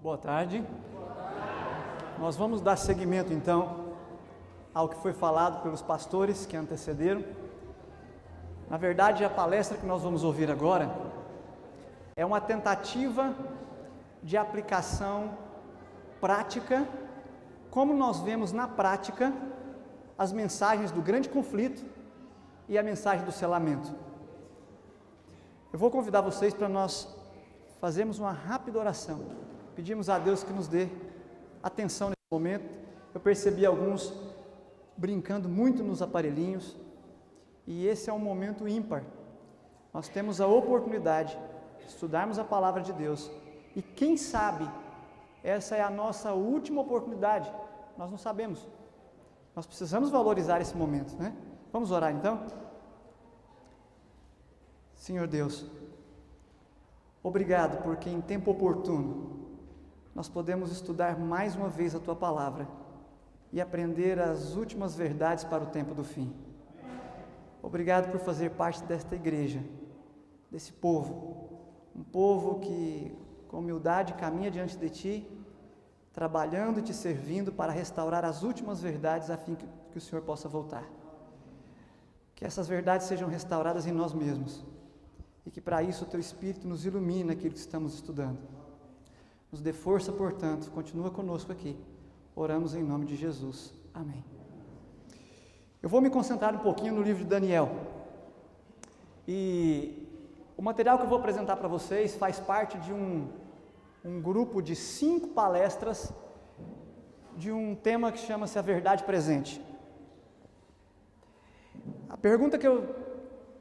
Boa tarde. Nós vamos dar seguimento então ao que foi falado pelos pastores que antecederam. Na verdade, a palestra que nós vamos ouvir agora é uma tentativa de aplicação prática, como nós vemos na prática as mensagens do grande conflito e a mensagem do selamento. Eu vou convidar vocês para nós fazermos uma rápida oração. Pedimos a Deus que nos dê atenção nesse momento. Eu percebi alguns brincando muito nos aparelhinhos, e esse é um momento ímpar. Nós temos a oportunidade de estudarmos a palavra de Deus, e quem sabe essa é a nossa última oportunidade. Nós não sabemos. Nós precisamos valorizar esse momento, né? Vamos orar então? Senhor Deus, obrigado porque em tempo oportuno nós podemos estudar mais uma vez a Tua Palavra e aprender as últimas verdades para o tempo do fim. Obrigado por fazer parte desta igreja, desse povo, um povo que com humildade caminha diante de Ti, trabalhando e Te servindo para restaurar as últimas verdades a fim que o Senhor possa voltar. Que essas verdades sejam restauradas em nós mesmos e que para isso o Teu Espírito nos ilumine naquilo que estamos estudando. Nos dê força, portanto, continua conosco aqui. Oramos em nome de Jesus. Amém. Eu vou me concentrar um pouquinho no livro de Daniel. E o material que eu vou apresentar para vocês faz parte de um grupo de 5 palestras de um tema que chama-se A Verdade Presente. A pergunta que eu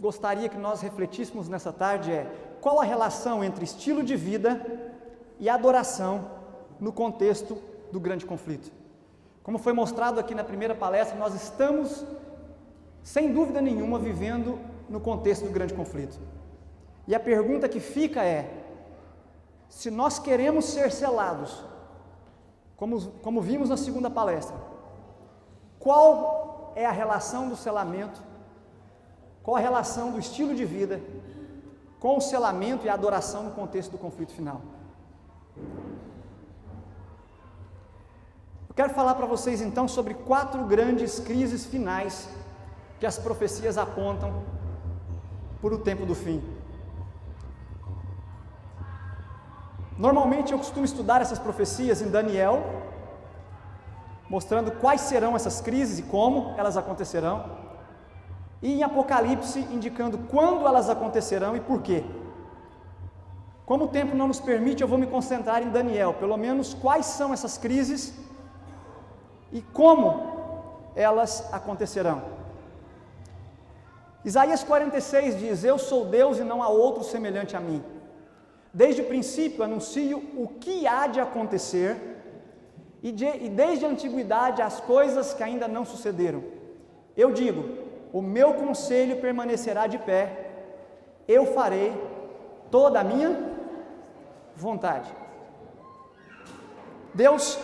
gostaria que nós refletíssemos nessa tarde é: qual a relação entre estilo de vida e adoração no contexto do grande conflito? Como foi mostrado aqui na primeira palestra, nós estamos, sem dúvida nenhuma, vivendo no contexto do grande conflito. E a pergunta que fica é: se nós queremos ser selados, como vimos na segunda palestra, qual é a relação do selamento, qual a relação do estilo de vida com o selamento e a adoração no contexto do conflito final? Eu quero falar para vocês então sobre 4 grandes crises finais que as profecias apontam por o tempo do fim. Normalmente eu costumo estudar essas profecias em Daniel, mostrando quais serão essas crises e como elas acontecerão, e em Apocalipse indicando quando elas acontecerão e por quê. Como o tempo não nos permite, eu vou me concentrar em Daniel, pelo menos quais são essas crises e como elas acontecerão. Isaías 46 diz: eu sou Deus e não há outro semelhante a mim. Desde o princípio anuncio o que há de acontecer, e desde a antiguidade as coisas que ainda não sucederam. Eu digo: o meu conselho permanecerá de pé, eu farei toda a minha vontade. Deus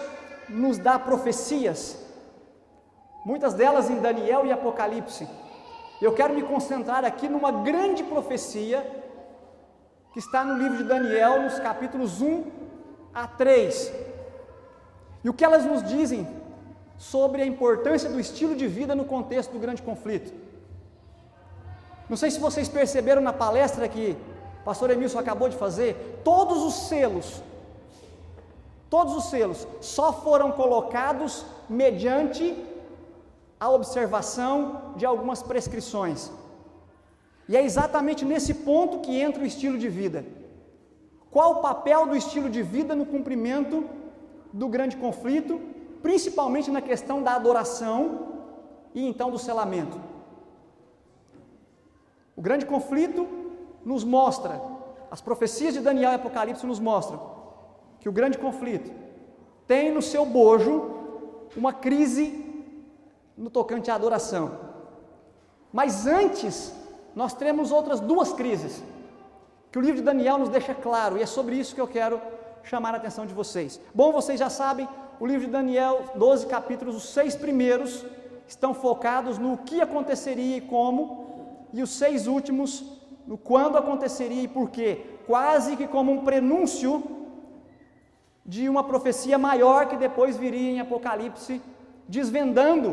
nos dá profecias, muitas delas em Daniel e Apocalipse. Eu quero me concentrar aqui numa grande profecia que está no livro de Daniel, nos capítulos 1 a 3. E o que elas nos dizem sobre a importância do estilo de vida no contexto do grande conflito. Não sei se vocês perceberam na palestra que o pastor Emilson acabou de fazer, todos os selos só foram colocados mediante a observação de algumas prescrições. E é exatamente nesse ponto que entra o estilo de vida. Qual o papel do estilo de vida no cumprimento do grande conflito, principalmente na questão da adoração e então do selamento? O grande conflito nos mostra, as profecias de Daniel e Apocalipse nos mostram que o grande conflito tem no seu bojo uma crise no tocante à adoração. Mas antes, nós temos outras 2 crises que o livro de Daniel nos deixa claro, e é sobre isso que eu quero chamar a atenção de vocês. Bom, vocês já sabem, o livro de Daniel, 12 capítulos, os 6 primeiros estão focados no que aconteceria e como, e os 6 últimos no quando aconteceria e por quê, quase que como um prenúncio de uma profecia maior que depois viria em Apocalipse, desvendando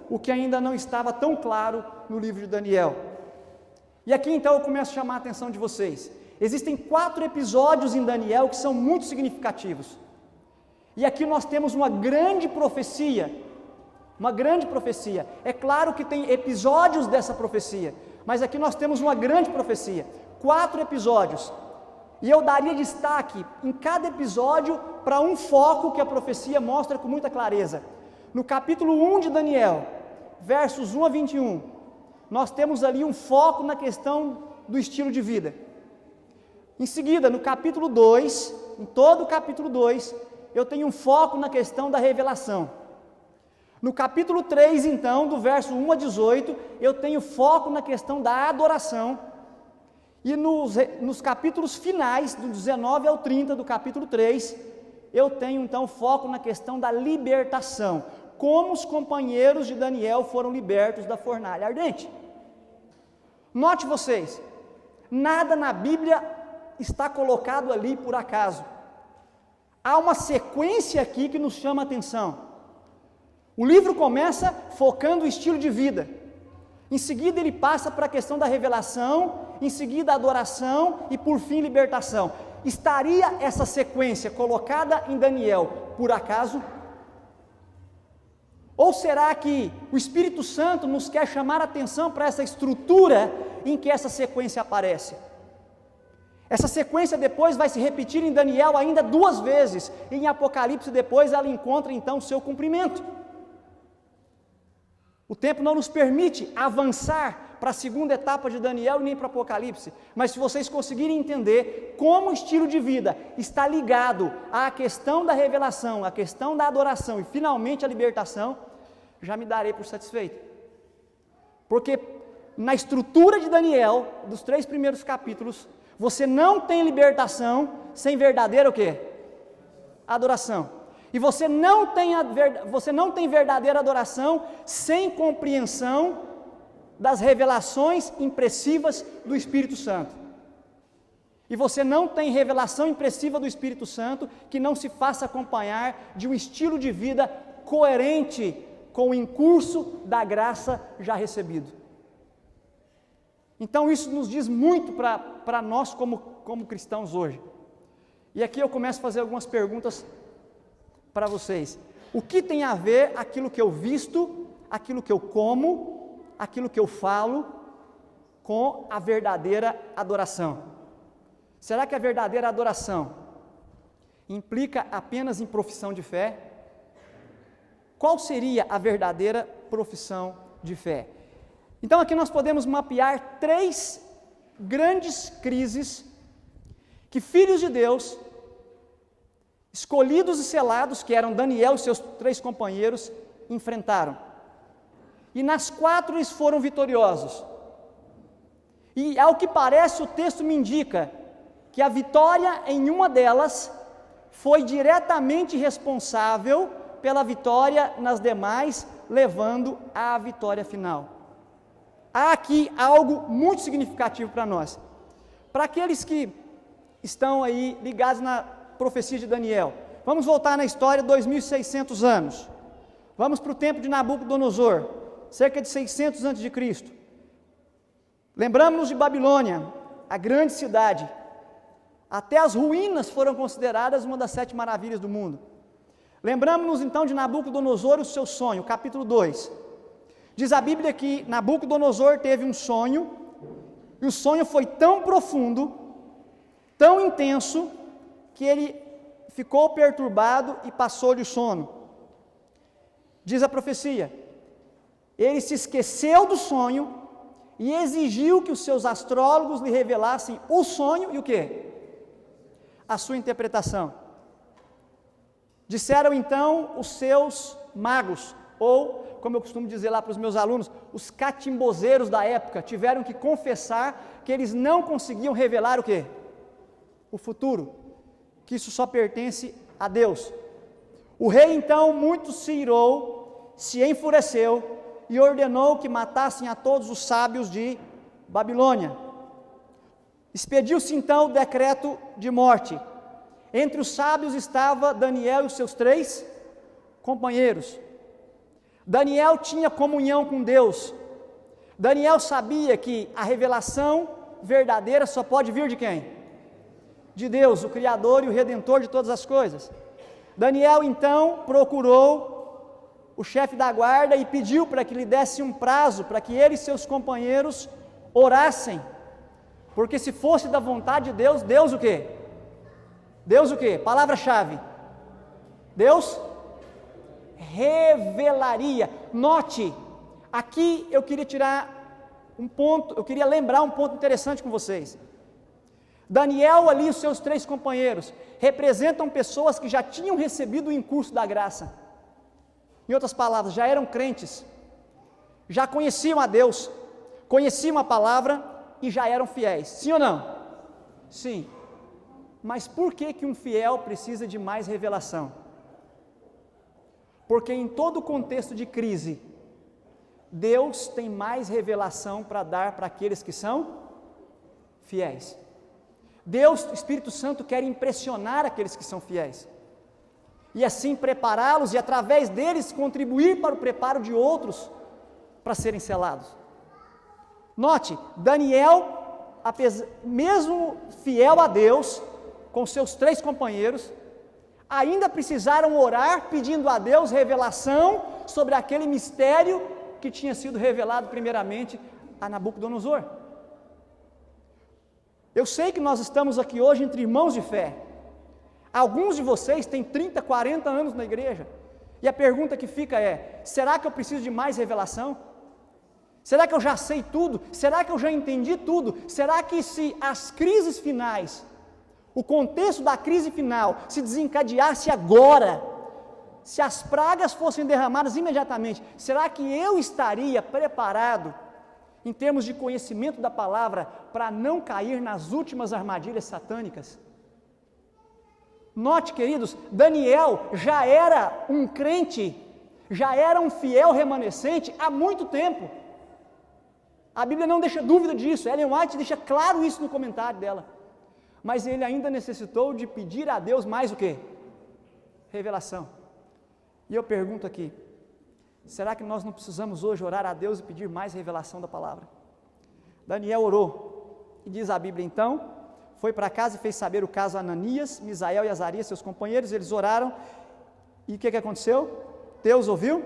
o que ainda não estava tão claro no livro de Daniel. E aqui então eu começo a chamar a atenção de vocês. Existem 4 episódios em Daniel que são muito significativos. E aqui nós temos uma grande profecia. É claro que tem episódios dessa profecia, mas aqui nós temos uma grande profecia. 4 episódios. E eu daria destaque em cada episódio para um foco que a profecia mostra com muita clareza. No capítulo 1 de Daniel, versos 1 a 21, nós temos ali um foco na questão do estilo de vida. Em seguida, no capítulo 2, em todo o capítulo 2, eu tenho um foco na questão da revelação. No capítulo 3, então, do verso 1 a 18, eu tenho foco na questão da adoração. E nos capítulos finais, do 19 ao 30 do capítulo 3, eu tenho então foco na questão da libertação. Como os companheiros de Daniel foram libertos da fornalha ardente. Note vocês, nada na Bíblia está colocado ali por acaso. Há uma sequência aqui que nos chama a atenção. O livro começa focando o estilo de vida. Em seguida ele passa para a questão da revelação, em seguida a adoração e por fim libertação. Estaria essa sequência colocada em Daniel por acaso? Ou será que o Espírito Santo nos quer chamar a atenção para essa estrutura em que essa sequência aparece? Essa sequência depois vai se repetir em Daniel ainda 2 vezes, e em Apocalipse depois ela encontra então o seu cumprimento. O tempo não nos permite avançar para a segunda etapa de Daniel e nem para Apocalipse, mas se vocês conseguirem entender como o estilo de vida está ligado à questão da revelação, à questão da adoração e finalmente a libertação, já me darei por satisfeito. Porque na estrutura de Daniel, dos 3 primeiros capítulos, você não tem libertação sem verdadeira o quê? Adoração. E você não tem verdadeira adoração sem compreensão das revelações impressivas do Espírito Santo. E você não tem revelação impressiva do Espírito Santo que não se faça acompanhar de um estilo de vida coerente com o incurso da graça já recebido. Então isso nos diz muito para nós como cristãos hoje. E aqui eu começo a fazer algumas perguntas para vocês. O que tem a ver aquilo que eu visto, aquilo que eu como, aquilo que eu falo, com a verdadeira adoração? Será que a verdadeira adoração implica apenas em profissão de fé? Qual seria a verdadeira profissão de fé? Então aqui nós podemos mapear 3 grandes crises que filhos de Deus, escolhidos e selados, que eram Daniel e seus 3 companheiros, enfrentaram. E nas 4 eles foram vitoriosos. E ao que parece o texto me indica que a vitória em uma delas foi diretamente responsável pela vitória nas demais, levando à vitória final. Há aqui algo muito significativo para nós. Para aqueles que estão aí ligados na profecia de Daniel, vamos voltar na história 2600 anos. Vamos para o tempo de Nabucodonosor, cerca de 600 a.C. Lembramos-nos de Babilônia, a grande cidade. Até as ruínas foram consideradas uma das 7 maravilhas do mundo. Lembramos-nos então de Nabucodonosor e o seu sonho, capítulo 2. Diz a Bíblia que Nabucodonosor teve um sonho, e o sonho foi tão profundo, tão intenso, que ele ficou perturbado e passou-lhe o sono. Diz a profecia, ele se esqueceu do sonho e exigiu que os seus astrólogos lhe revelassem o sonho e o quê? A sua interpretação. Disseram então os seus magos, ou, como eu costumo dizer lá para os meus alunos, os catimbozeiros da época, tiveram que confessar que eles não conseguiam revelar o quê? O futuro, que isso só pertence a Deus. O rei então muito se irou, se enfureceu e ordenou que matassem a todos os sábios de Babilônia. Expediu-se então o decreto de morte. Entre os sábios estava Daniel e os seus 3 companheiros. Daniel tinha comunhão com Deus. Daniel sabia que a revelação verdadeira só pode vir de quem? De Deus, o Criador e o Redentor de todas as coisas. Daniel então procurou o chefe da guarda e pediu para que lhe desse um prazo, para que ele e seus companheiros orassem, porque se fosse da vontade de Deus, Deus o quê? Deus o quê? Palavra-chave. Deus revelaria. Note, aqui eu queria tirar um ponto, eu queria lembrar um ponto interessante com vocês. Daniel ali e os seus 3 companheiros representam pessoas que já tinham recebido o incurso da graça. Em outras palavras, já eram crentes, já conheciam a Deus, conheciam a palavra e já eram fiéis. Sim ou não? Sim. Mas por que um fiel precisa de mais revelação? Porque em todo contexto de crise, Deus tem mais revelação para dar para aqueles que são fiéis. Deus, o Espírito Santo, quer impressionar aqueles que são fiéis, e assim prepará-los, e através deles contribuir para o preparo de outros para serem selados. Note, Daniel, mesmo fiel a Deus, com seus 3 companheiros, ainda precisaram orar pedindo a Deus revelação sobre aquele mistério que tinha sido revelado primeiramente a Nabucodonosor. Eu sei que nós estamos aqui hoje entre irmãos de fé. Alguns de vocês têm 30, 40 anos na igreja, e a pergunta que fica é: será que eu preciso de mais revelação? Será que eu já sei tudo? Será que eu já entendi tudo? Será que se as crises finais, o contexto da crise final se desencadeasse agora, se as pragas fossem derramadas imediatamente, será que eu estaria preparado em termos de conhecimento da palavra para não cair nas últimas armadilhas satânicas? Note, queridos, Daniel já era um crente, já era um fiel remanescente há muito tempo. A Bíblia não deixa dúvida disso, Ellen White deixa claro isso no comentário dela. Mas ele ainda necessitou de pedir a Deus mais o quê? Revelação. E eu pergunto aqui, será que nós não precisamos hoje orar a Deus e pedir mais revelação da palavra? Daniel orou, e diz a Bíblia então, foi para casa e fez saber o caso a Ananias, Misael e Azarias, seus companheiros. Eles oraram, e o que aconteceu? Deus ouviu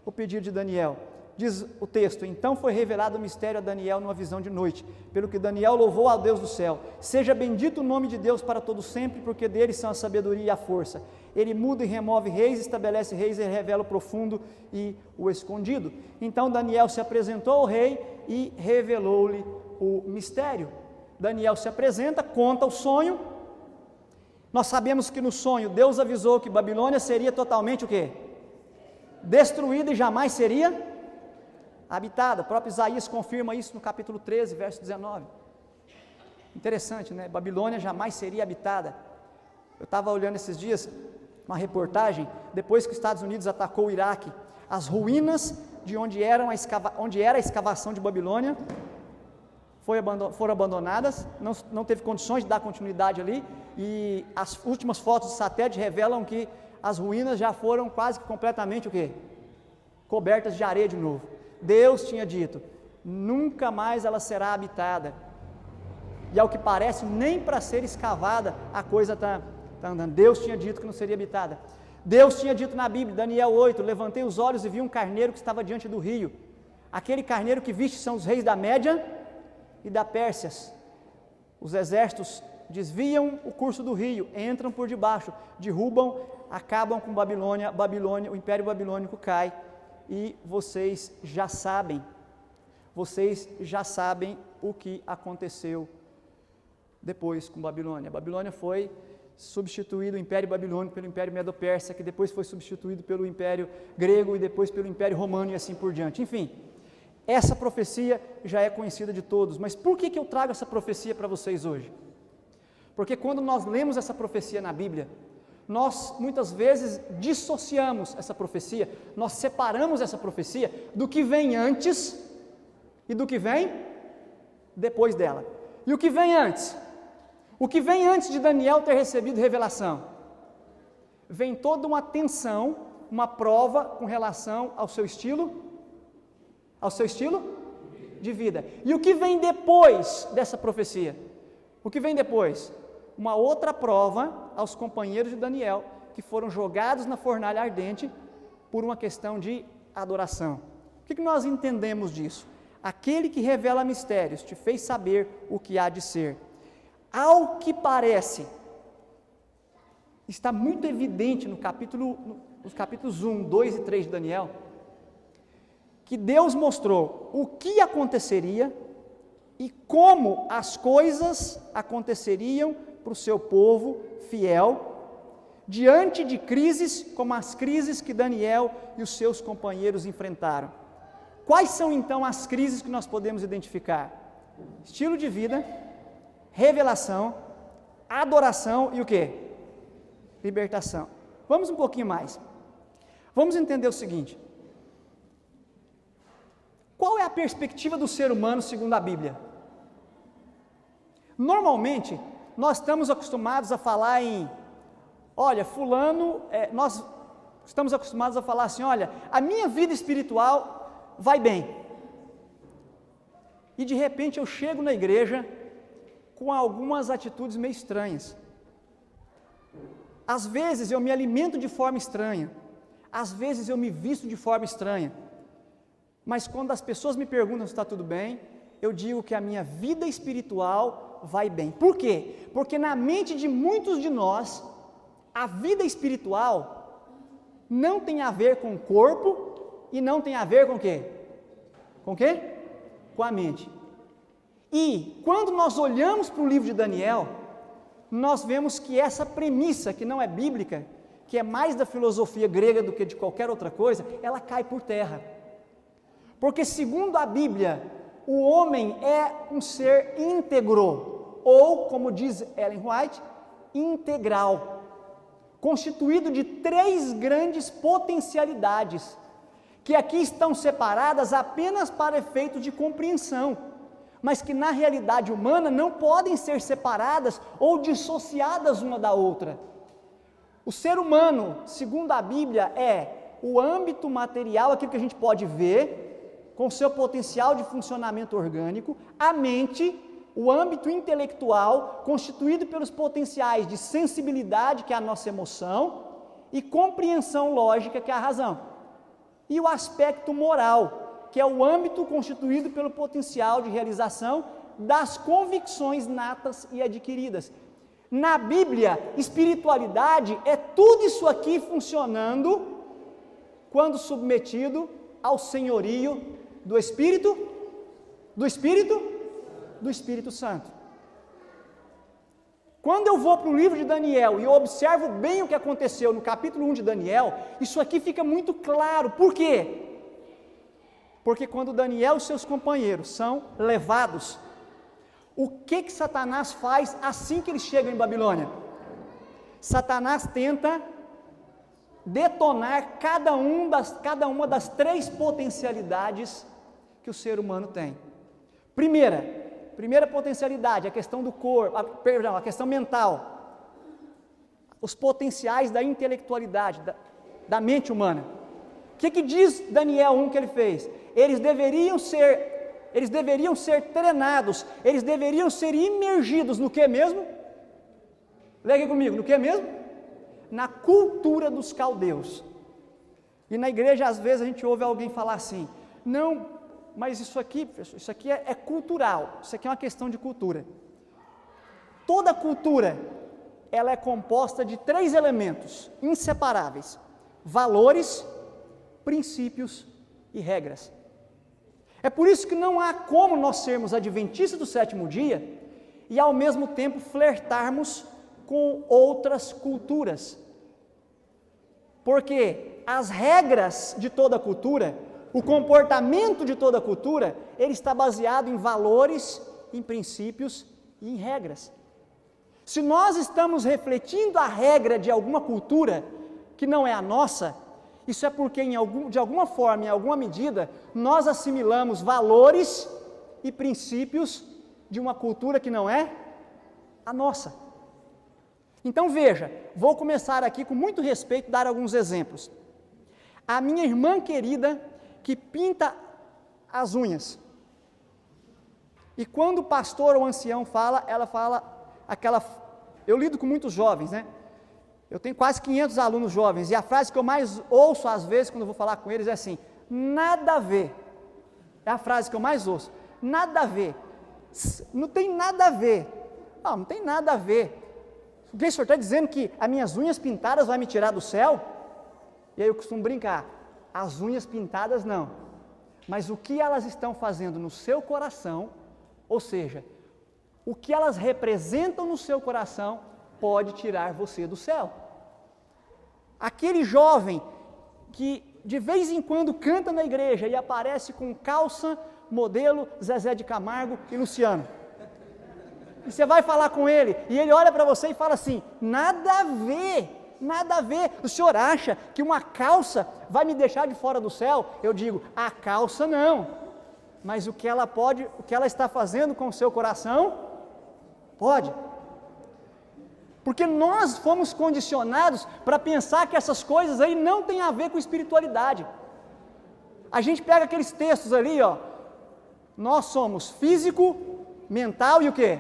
o pedido de Daniel. Diz o texto: então foi revelado o mistério a Daniel numa visão de noite, pelo que Daniel louvou ao Deus do céu. Seja bendito o nome de Deus para todo sempre, porque dele são a sabedoria e a força. Ele muda e remove reis, estabelece reis e revela o profundo e o escondido. Então Daniel se apresentou ao rei e revelou-lhe o mistério. Daniel se apresenta, conta o sonho. Nós sabemos que no sonho Deus avisou que Babilônia seria totalmente o quê? Destruída e jamais seria habitada. O próprio Isaías confirma isso no capítulo 13, verso 19. Interessante, né? Babilônia jamais seria habitada. Eu estava olhando esses dias uma reportagem, depois que os Estados Unidos atacou o Iraque, as ruínas de onde era a escavação de Babilônia foram abandonadas, não teve condições de dar continuidade ali, e as últimas fotos de satélite revelam que as ruínas já foram quase que completamente o quê? Cobertas de areia de novo. Deus tinha dito, nunca mais ela será habitada, e ao que parece, nem para ser escavada a coisa está andando. Deus tinha dito que não seria habitada. Deus tinha dito na Bíblia, Daniel 8, levantei os olhos e vi um carneiro que estava diante do rio. Aquele carneiro que viste são os reis da Média e da Pérsia. Os exércitos desviam o curso do rio, entram por debaixo, derrubam, acabam com Babilônia, o Império Babilônico cai, e vocês já sabem o que aconteceu depois com Babilônia. Babilônia foi substituído, o Império Babilônico, pelo Império Medo-Persa, que depois foi substituído pelo Império Grego e depois pelo Império Romano e assim por diante. Enfim, essa profecia já é conhecida de todos, mas por que eu trago essa profecia para vocês hoje? Porque quando nós lemos essa profecia na Bíblia, nós muitas vezes dissociamos essa profecia, nós separamos essa profecia do que vem antes e do que vem depois dela. E o que vem antes? O que vem antes de Daniel ter recebido revelação? Vem toda uma tensão, uma prova com relação ao seu estilo de vida. E o que vem depois dessa profecia? O que vem depois? Uma outra prova aos companheiros de Daniel, que foram jogados na fornalha ardente por uma questão de adoração. O que nós entendemos disso? Aquele que revela mistérios te fez saber o que há de ser. Ao que parece, está muito evidente nos capítulos 1, 2 e 3 de Daniel, que Deus mostrou o que aconteceria e como as coisas aconteceriam para o seu povo fiel, diante de crises como as crises que Daniel e os seus companheiros enfrentaram. Quais são então as crises que nós podemos identificar? Estilo de vida, revelação, adoração e o quê? Libertação. Vamos um pouquinho mais. Vamos entender o seguinte: qual é a perspectiva do ser humano segundo a Bíblia? Normalmente, nós estamos acostumados a falar olha, fulano, nós estamos acostumados a falar assim, olha, a minha vida espiritual vai bem. E de repente eu chego na igreja com algumas atitudes meio estranhas. Às vezes eu me alimento de forma estranha, às vezes eu me visto de forma estranha, mas quando as pessoas me perguntam se está tudo bem, eu digo que a minha vida espiritual vai bem. Por quê? Porque na mente de muitos de nós, a vida espiritual não tem a ver com o corpo e não tem a ver com o quê? Com o quê? Com a mente. E quando nós olhamos para o livro de Daniel, nós vemos que essa premissa, que não é bíblica, que é mais da filosofia grega do que de qualquer outra coisa, ela cai por terra. Porque segundo a Bíblia, o homem é um ser íntegro, ou como diz Ellen White, integral, constituído de 3 grandes potencialidades, que aqui estão separadas apenas para efeitos de compreensão, mas que na realidade humana não podem ser separadas ou dissociadas uma da outra. O ser humano, segundo a Bíblia, é o âmbito material, aquilo que a gente pode ver, com seu potencial de funcionamento orgânico, a mente, o âmbito intelectual, constituído pelos potenciais de sensibilidade, que é a nossa emoção, e compreensão lógica, que é a razão. E o aspecto moral, que é o âmbito constituído pelo potencial de realização das convicções natas e adquiridas. Na Bíblia, espiritualidade é tudo isso aqui funcionando quando submetido ao senhorio do Espírito Santo. Quando eu vou para o livro de Daniel e eu observo bem o que aconteceu no capítulo 1 de Daniel, isso aqui fica muito claro. Por quê? Porque quando Daniel e seus companheiros são levados, o que Satanás faz assim que eles chegam em Babilônia? Satanás tenta detonar cada uma das 3 potencialidades que o ser humano tem. Primeira potencialidade, a questão do corpo, a questão mental, os potenciais da intelectualidade, da mente humana. O que diz Daniel 1 que ele fez? Eles deveriam ser treinados, eles deveriam ser imergidos no que mesmo? Leia comigo, no que mesmo? Na cultura dos caldeus. E na igreja às vezes a gente ouve alguém falar assim, não, mas isso aqui é cultural, isso aqui é uma questão de cultura. Toda cultura, ela é composta de 3 elementos inseparáveis: valores, princípios e regras. É por isso que não há como nós sermos adventistas do 7º dia e ao mesmo tempo flertarmos com outras culturas. Porque as regras de toda cultura, o comportamento de toda cultura, ele está baseado em valores, em princípios e em regras. Se nós estamos refletindo a regra de alguma cultura que não é a nossa, isso é porque de alguma forma, em alguma medida, nós assimilamos valores e princípios de uma cultura que não é a nossa. Então veja, vou começar aqui com muito respeito, dar alguns exemplos. A minha irmã querida que pinta as unhas. E quando o pastor ou ancião fala, ela fala aquela... Eu lido com muitos jovens, né? Eu tenho quase 500 alunos jovens, e a frase que eu mais ouço às vezes quando eu vou falar com eles é assim: nada a ver. É a frase que eu mais ouço. Nada a ver. Não tem nada a ver. Não tem nada a ver. O que o senhor está dizendo que as minhas unhas pintadas vai me tirar do céu? E aí eu costumo brincar, as unhas pintadas não, mas o que elas estão fazendo no seu coração, ou seja, o que elas representam no seu coração, pode tirar você do céu. Aquele jovem que de vez em quando canta na igreja e aparece com calça, modelo Zezé de Camargo e Luciano. E você vai falar com ele, e ele olha para você e fala assim: nada a ver, nada a ver. O senhor acha que uma calça vai me deixar de fora do céu? Eu digo, a calça não, mas o que ela está fazendo com o seu coração, pode. Porque nós fomos condicionados para pensar que essas coisas aí não tem a ver com espiritualidade. A gente pega aqueles textos ali, ó, nós somos físico, mental e o quê?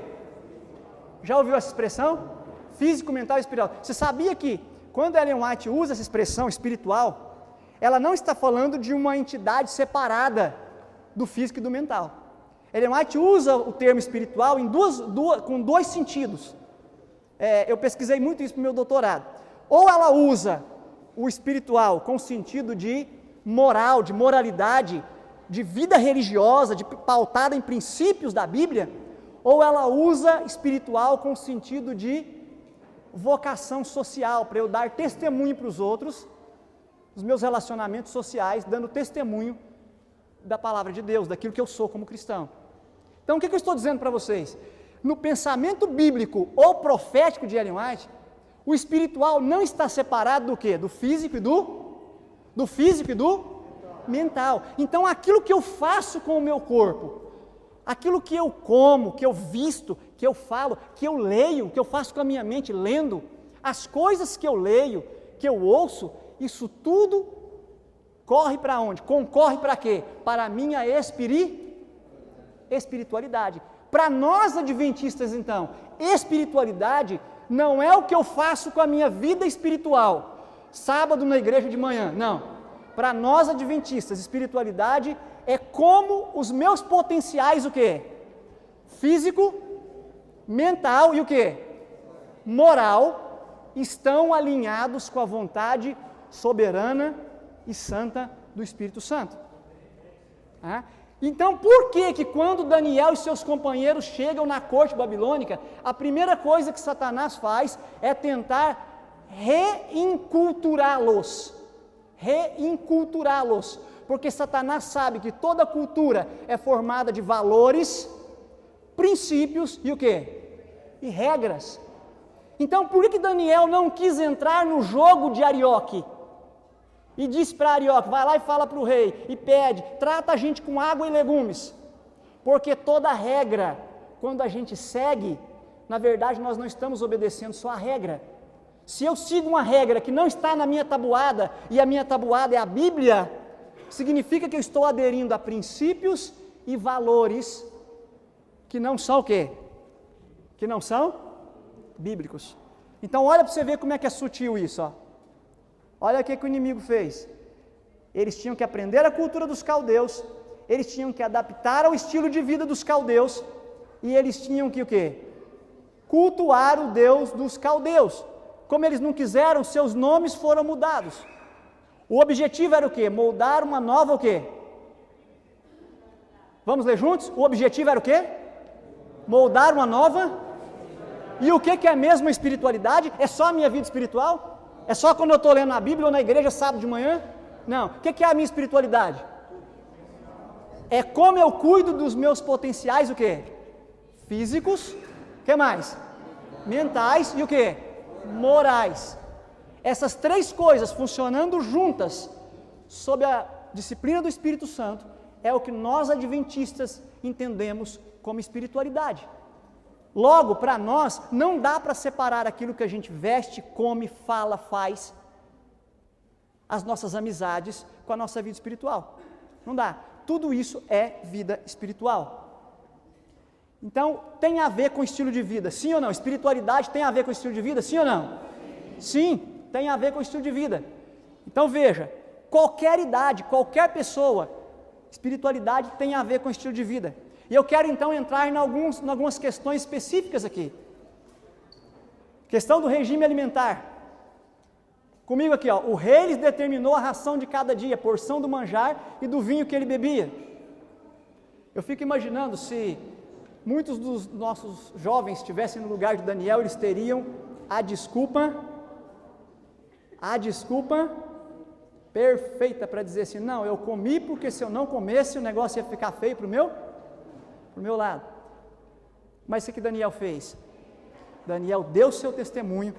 Já ouviu essa expressão? Físico, mental e espiritual. Você sabia que quando Ellen White usa essa expressão espiritual, ela não está falando de uma entidade separada do físico e do mental. Ellen White usa o termo espiritual com dois sentidos. Eu pesquisei muito isso para o meu doutorado. Ou ela usa o espiritual com o sentido de moral, de moralidade, de vida religiosa, pautada em princípios da Bíblia, ou ela usa espiritual com o sentido de vocação social, para eu dar testemunho para os outros, os meus relacionamentos sociais, dando testemunho da palavra de Deus, daquilo que eu sou como cristão. Então o que eu estou dizendo para vocês? No pensamento bíblico ou profético de Ellen White, o espiritual não está separado do quê? Do físico e do físico e do mental. Então aquilo que eu faço com o meu corpo, aquilo que eu como, que eu visto, que eu falo, que eu leio, que eu faço com a minha mente lendo, as coisas que eu leio, que eu ouço, isso tudo corre para onde? Concorre para quê? Para a minha espiritualidade. Para nós adventistas, então, espiritualidade não é o que eu faço com a minha vida espiritual, sábado na igreja de manhã, não. Para nós adventistas, espiritualidade é como os meus potenciais, o quê? Físico, mental e o quê? Moral, estão alinhados com a vontade soberana e santa do Espírito Santo. Então, por que quando Daniel e seus companheiros chegam na corte babilônica, a primeira coisa que Satanás faz é tentar reinculturá-los, porque Satanás sabe que toda cultura é formada de valores, princípios e o quê? E regras. Então, por que Daniel não quis entrar no jogo de Arioque? E disse para Arioque, vai lá e fala para o rei, e pede, trata a gente com água e legumes, porque toda regra, quando a gente segue, na verdade nós não estamos obedecendo só a regra. Se eu sigo uma regra que não está na minha tabuada, e a minha tabuada é a Bíblia, significa que eu estou aderindo a princípios e valores que não são o quê? Que não são bíblicos. Então olha para você ver como é que é sutil isso, ó. Olha o que o inimigo fez. Eles tinham que aprender a cultura dos caldeus, eles tinham que adaptar ao estilo de vida dos caldeus, e eles tinham que o quê? Cultuar o Deus dos caldeus. Como eles não quiseram, seus nomes foram mudados. O objetivo era o quê? Moldar uma nova o quê? Vamos ler juntos? O objetivo era o quê? Moldar uma nova. E o que é mesmo a espiritualidade? É só a minha vida espiritual? É só quando eu estou lendo a Bíblia ou na igreja sábado de manhã? Não. O que é a minha espiritualidade? É como eu cuido dos meus potenciais, o quê? Físicos. O que mais? Mentais e o quê? Morais. Essas três coisas funcionando juntas, sob a disciplina do Espírito Santo, é o que nós adventistas entendemos como espiritualidade. Logo, para nós, não dá para separar aquilo que a gente veste, come, fala, faz, as nossas amizades com a nossa vida espiritual. Não dá. Tudo isso é vida espiritual. Então, tem a ver com estilo de vida, sim ou não? Espiritualidade tem a ver com estilo de vida, sim ou não? Sim, tem a ver com estilo de vida. Então, veja, qualquer idade, qualquer pessoa, espiritualidade tem a ver com estilo de vida. E eu quero então entrar em algumas questões específicas aqui. Questão do regime alimentar. Comigo aqui, ó, o rei lhes determinou a ração de cada dia, porção do manjar e do vinho que ele bebia. Eu fico imaginando se muitos dos nossos jovens estivessem no lugar de Daniel, eles teriam a desculpa perfeita para dizer assim, não, eu comi porque se eu não comesse o negócio ia ficar feio para o meu lado. Mas o que Daniel fez? Daniel deu seu testemunho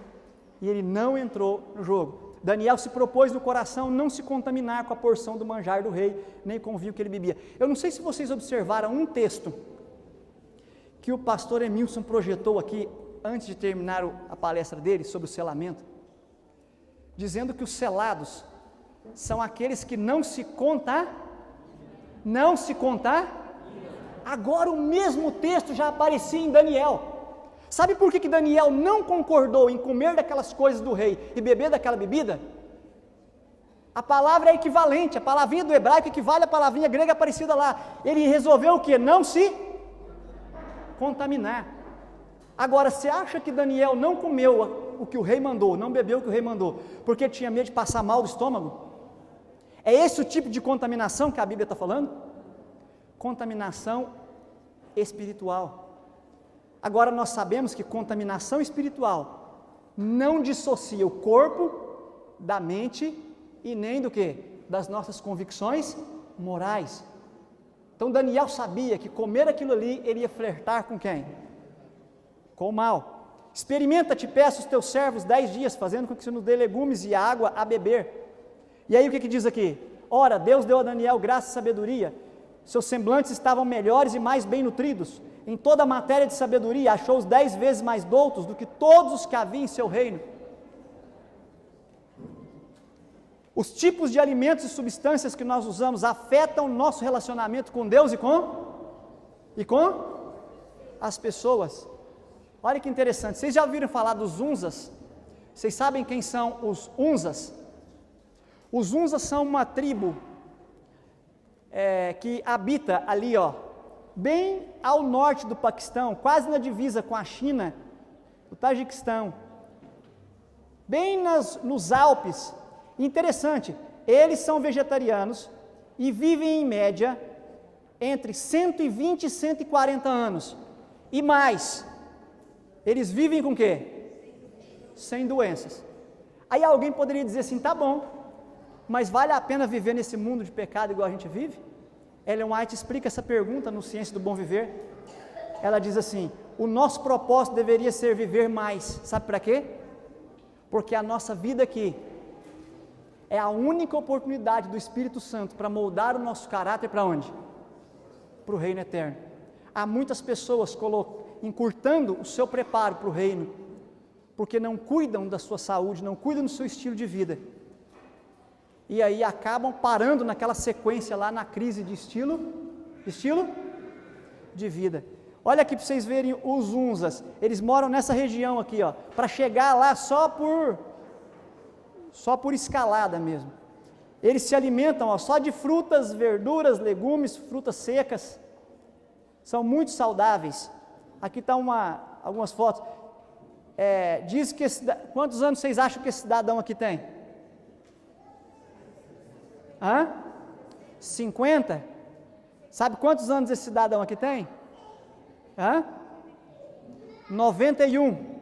e ele não entrou no jogo. Daniel se propôs no coração não se contaminar com a porção do manjar do rei, nem com o vinho que ele bebia. Eu não sei se vocês observaram um texto que o pastor Emilson projetou aqui, antes de terminar a palestra dele, sobre o selamento, dizendo que os selados são aqueles que não se Agora o mesmo texto já aparecia em Daniel. Sabe por que Daniel não concordou em comer daquelas coisas do rei e beber daquela bebida? A palavra é equivalente, a palavrinha do hebraico equivale à palavrinha grega aparecida lá. Ele resolveu o quê? Não se contaminar. Agora, você acha que Daniel não comeu o que o rei mandou, não bebeu o que o rei mandou, porque tinha medo de passar mal do estômago? É esse o tipo de contaminação que a Bíblia está falando? Contaminação espiritual. Agora nós sabemos que contaminação espiritual não dissocia o corpo da mente e nem do que? Das nossas convicções morais. Então Daniel sabia que comer aquilo ali, ele ia flertar com quem? Com o mal. Experimenta, te peço, os teus servos 10 dias, fazendo com que se nos dê legumes e água a beber. E aí o que diz aqui? Ora, Deus deu a Daniel graça e sabedoria, seus semblantes estavam melhores e mais bem nutridos, em toda a matéria de sabedoria, achou-os 10 vezes mais doutos do que todos os que havia em seu reino. Os tipos de alimentos e substâncias que nós usamos afetam o nosso relacionamento com Deus e com as pessoas. Olha que interessante, vocês já ouviram falar dos Unzas? Vocês sabem quem são os Unzas? Os Unzas são uma tribo que habita ali, ó, bem ao norte do Paquistão, quase na divisa com a China, o Tajiquistão, bem nos Alpes. Interessante, eles são vegetarianos e vivem em média entre 120 e 140 anos, e mais, eles vivem com o quê? Sem doenças. Aí alguém poderia dizer assim, tá bom, mas vale a pena viver nesse mundo de pecado igual a gente vive? Ellen White explica essa pergunta no Ciência do Bom Viver. Ela diz assim, o nosso propósito deveria ser viver mais, sabe para quê? Porque a nossa vida aqui é a única oportunidade do Espírito Santo para moldar o nosso caráter para onde? Para o reino eterno. Há muitas pessoas encurtando o seu preparo para o reino, porque não cuidam da sua saúde, não cuidam do seu estilo de vida, e aí acabam parando naquela sequência lá na crise de estilo de vida. Olha aqui para vocês verem os Unzas, eles moram nessa região aqui, ó, para chegar lá só por escalada mesmo. Eles se alimentam, ó, só de frutas, verduras, legumes, frutas secas, são muito saudáveis. Aqui está algumas fotos. Diz que quantos anos vocês acham que esse cidadão aqui tem? 50? Sabe quantos anos esse cidadão aqui tem? 91.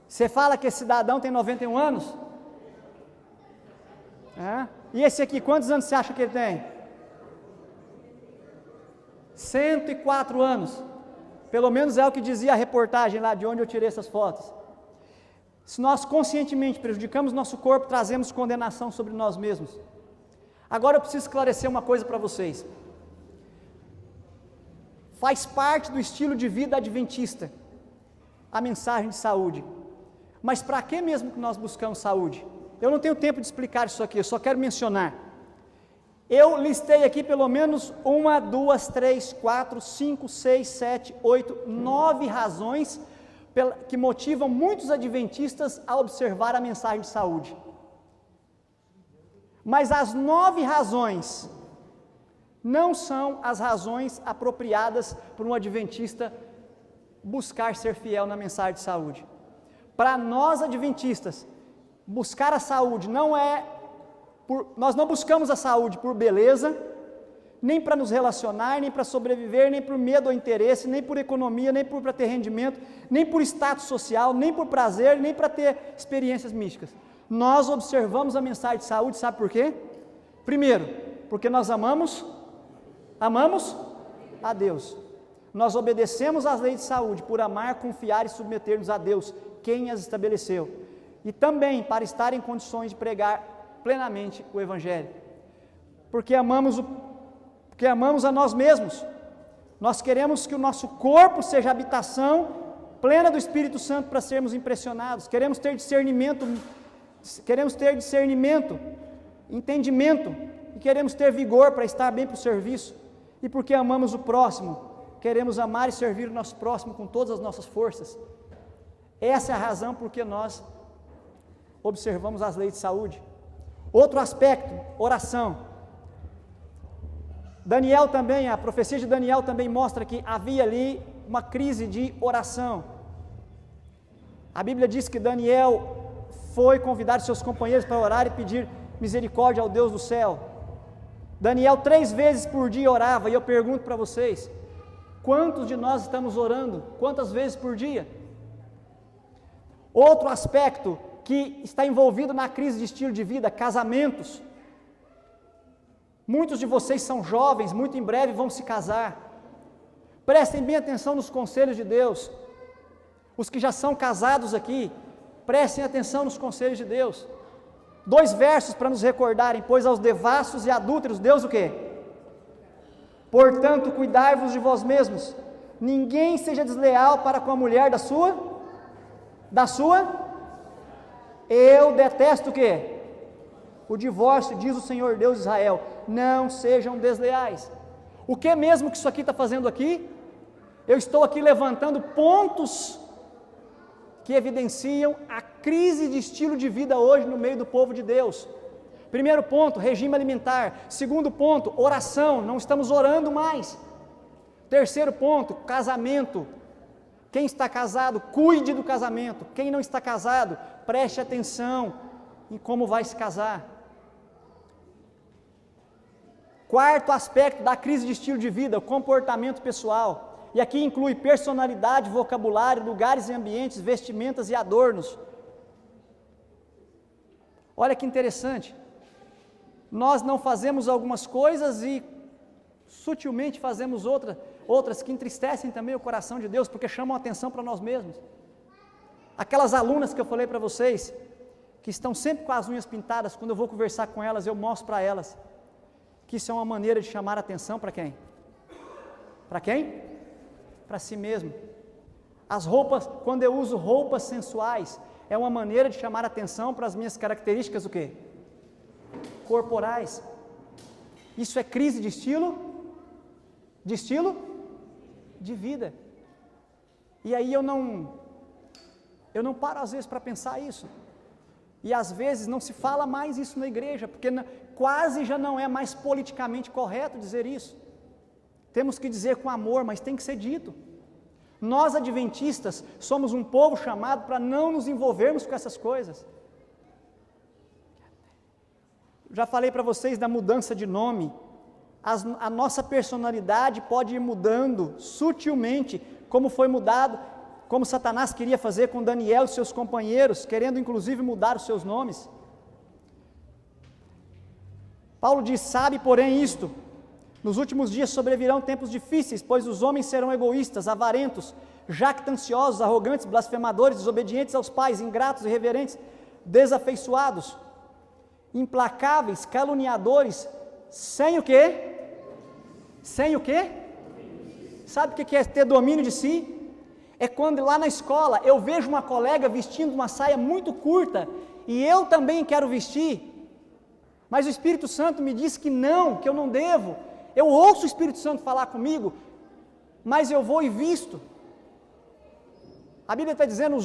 Você fala que esse cidadão tem 91 anos? E esse aqui, quantos anos você acha que ele tem? 104 anos. Pelo menos é o que dizia a reportagem lá de onde eu tirei essas fotos. Se nós conscientemente prejudicamos nosso corpo, trazemos condenação sobre nós mesmos. Agora eu preciso esclarecer uma coisa para vocês. faz parte do estilo de vida adventista, a mensagem de saúde. Mas para que mesmo que nós buscamos saúde? Eu não tenho tempo de explicar isso aqui, eu só quero mencionar. Eu listei aqui pelo menos 1, 2, 3, 4, 5, 6, 7, 8, 9 razões que motivam muitos adventistas a observar a mensagem de saúde. Mas as 9 razões não são as razões apropriadas para um adventista buscar ser fiel na mensagem de saúde. Para nós adventistas, buscar a saúde nós não buscamos a saúde por beleza, nem para nos relacionar, nem para sobreviver, nem por medo ou interesse, nem por economia, nem para ter rendimento, nem por status social, nem por prazer, nem para ter experiências místicas. Nós observamos a mensagem de saúde, sabe por quê? Primeiro, porque nós amamos a Deus. Nós obedecemos às leis de saúde por amar, confiar e submeter-nos a Deus, quem as estabeleceu. E também para estar em condições de pregar plenamente o Evangelho. Porque amamos a nós mesmos. Nós queremos que o nosso corpo seja habitação plena do Espírito Santo para sermos impressionados. Queremos ter discernimento, entendimento, e queremos ter vigor para estar bem para o serviço. E porque amamos o próximo, queremos amar e servir o nosso próximo com todas as nossas forças. Essa é a razão por que nós observamos as leis de saúde. Outro aspecto, oração. A profecia de Daniel também mostra que havia ali uma crise de oração. A Bíblia diz que Daniel foi convidar seus companheiros para orar e pedir misericórdia ao Deus do céu. Daniel 3 vezes por dia orava, e eu pergunto para vocês, quantos de nós estamos orando? Quantas vezes por dia? Outro aspecto que está envolvido na crise de estilo de vida, casamentos. Muitos de vocês são jovens, muito em breve vão se casar. Prestem bem atenção nos conselhos de Deus. Os que já são casados aqui, prestem atenção nos conselhos de Deus. 2 versos para nos recordarem, pois aos devassos e adúlteros, Deus o quê? Portanto, cuidai-vos de vós mesmos, ninguém seja desleal para com a mulher da sua, eu detesto o quê? O divórcio, diz o Senhor Deus de Israel, não sejam desleais. O que mesmo que isso aqui está fazendo aqui? Eu estou aqui levantando pontos que evidenciam a crise de estilo de vida hoje no meio do povo de Deus. Primeiro ponto, regime alimentar. Segundo ponto, oração, não estamos orando mais. Terceiro ponto, casamento. Quem está casado, cuide do casamento. Quem não está casado, preste atenção em como vai se casar. Quarto aspecto da crise de estilo de vida, o comportamento pessoal. E aqui inclui personalidade, vocabulário, lugares e ambientes, vestimentas e adornos. Olha que interessante. Nós não fazemos algumas coisas e sutilmente fazemos outras que entristecem também o coração de Deus, porque chamam a atenção para nós mesmos. Aquelas alunas que eu falei para vocês, que estão sempre com as unhas pintadas, quando eu vou conversar com elas, eu mostro para elas que isso é uma maneira de chamar a atenção para quem? Para quem? Para si mesmo. As roupas, quando eu uso roupas sensuais, é uma maneira de chamar a atenção para as minhas características o quê? Corporais. Isso é crise de estilo? De estilo? De vida. E aí eu não paro às vezes para pensar isso. E às vezes não se fala mais isso na igreja, porque quase já não é mais politicamente correto dizer isso. Temos que dizer com amor, mas tem que ser dito. Nós adventistas somos um povo chamado para não nos envolvermos com essas coisas. Já falei para vocês da mudança de nome. A nossa personalidade pode ir mudando sutilmente, como foi mudado, como Satanás queria fazer com Daniel e seus companheiros, querendo inclusive mudar os seus nomes. Paulo diz, sabe porém isto, nos últimos dias sobrevirão tempos difíceis, pois os homens serão egoístas, avarentos, jactanciosos, arrogantes, blasfemadores, desobedientes aos pais, ingratos, irreverentes, desafeiçoados, implacáveis, caluniadores, sem o quê? Sem o quê? Sabe o que é ter domínio de si? É quando lá na escola eu vejo uma colega vestindo uma saia muito curta e eu também quero vestir, mas o Espírito Santo me diz que eu não devo. Eu ouço o Espírito Santo falar comigo, mas eu vou e visto. A Bíblia está dizendo,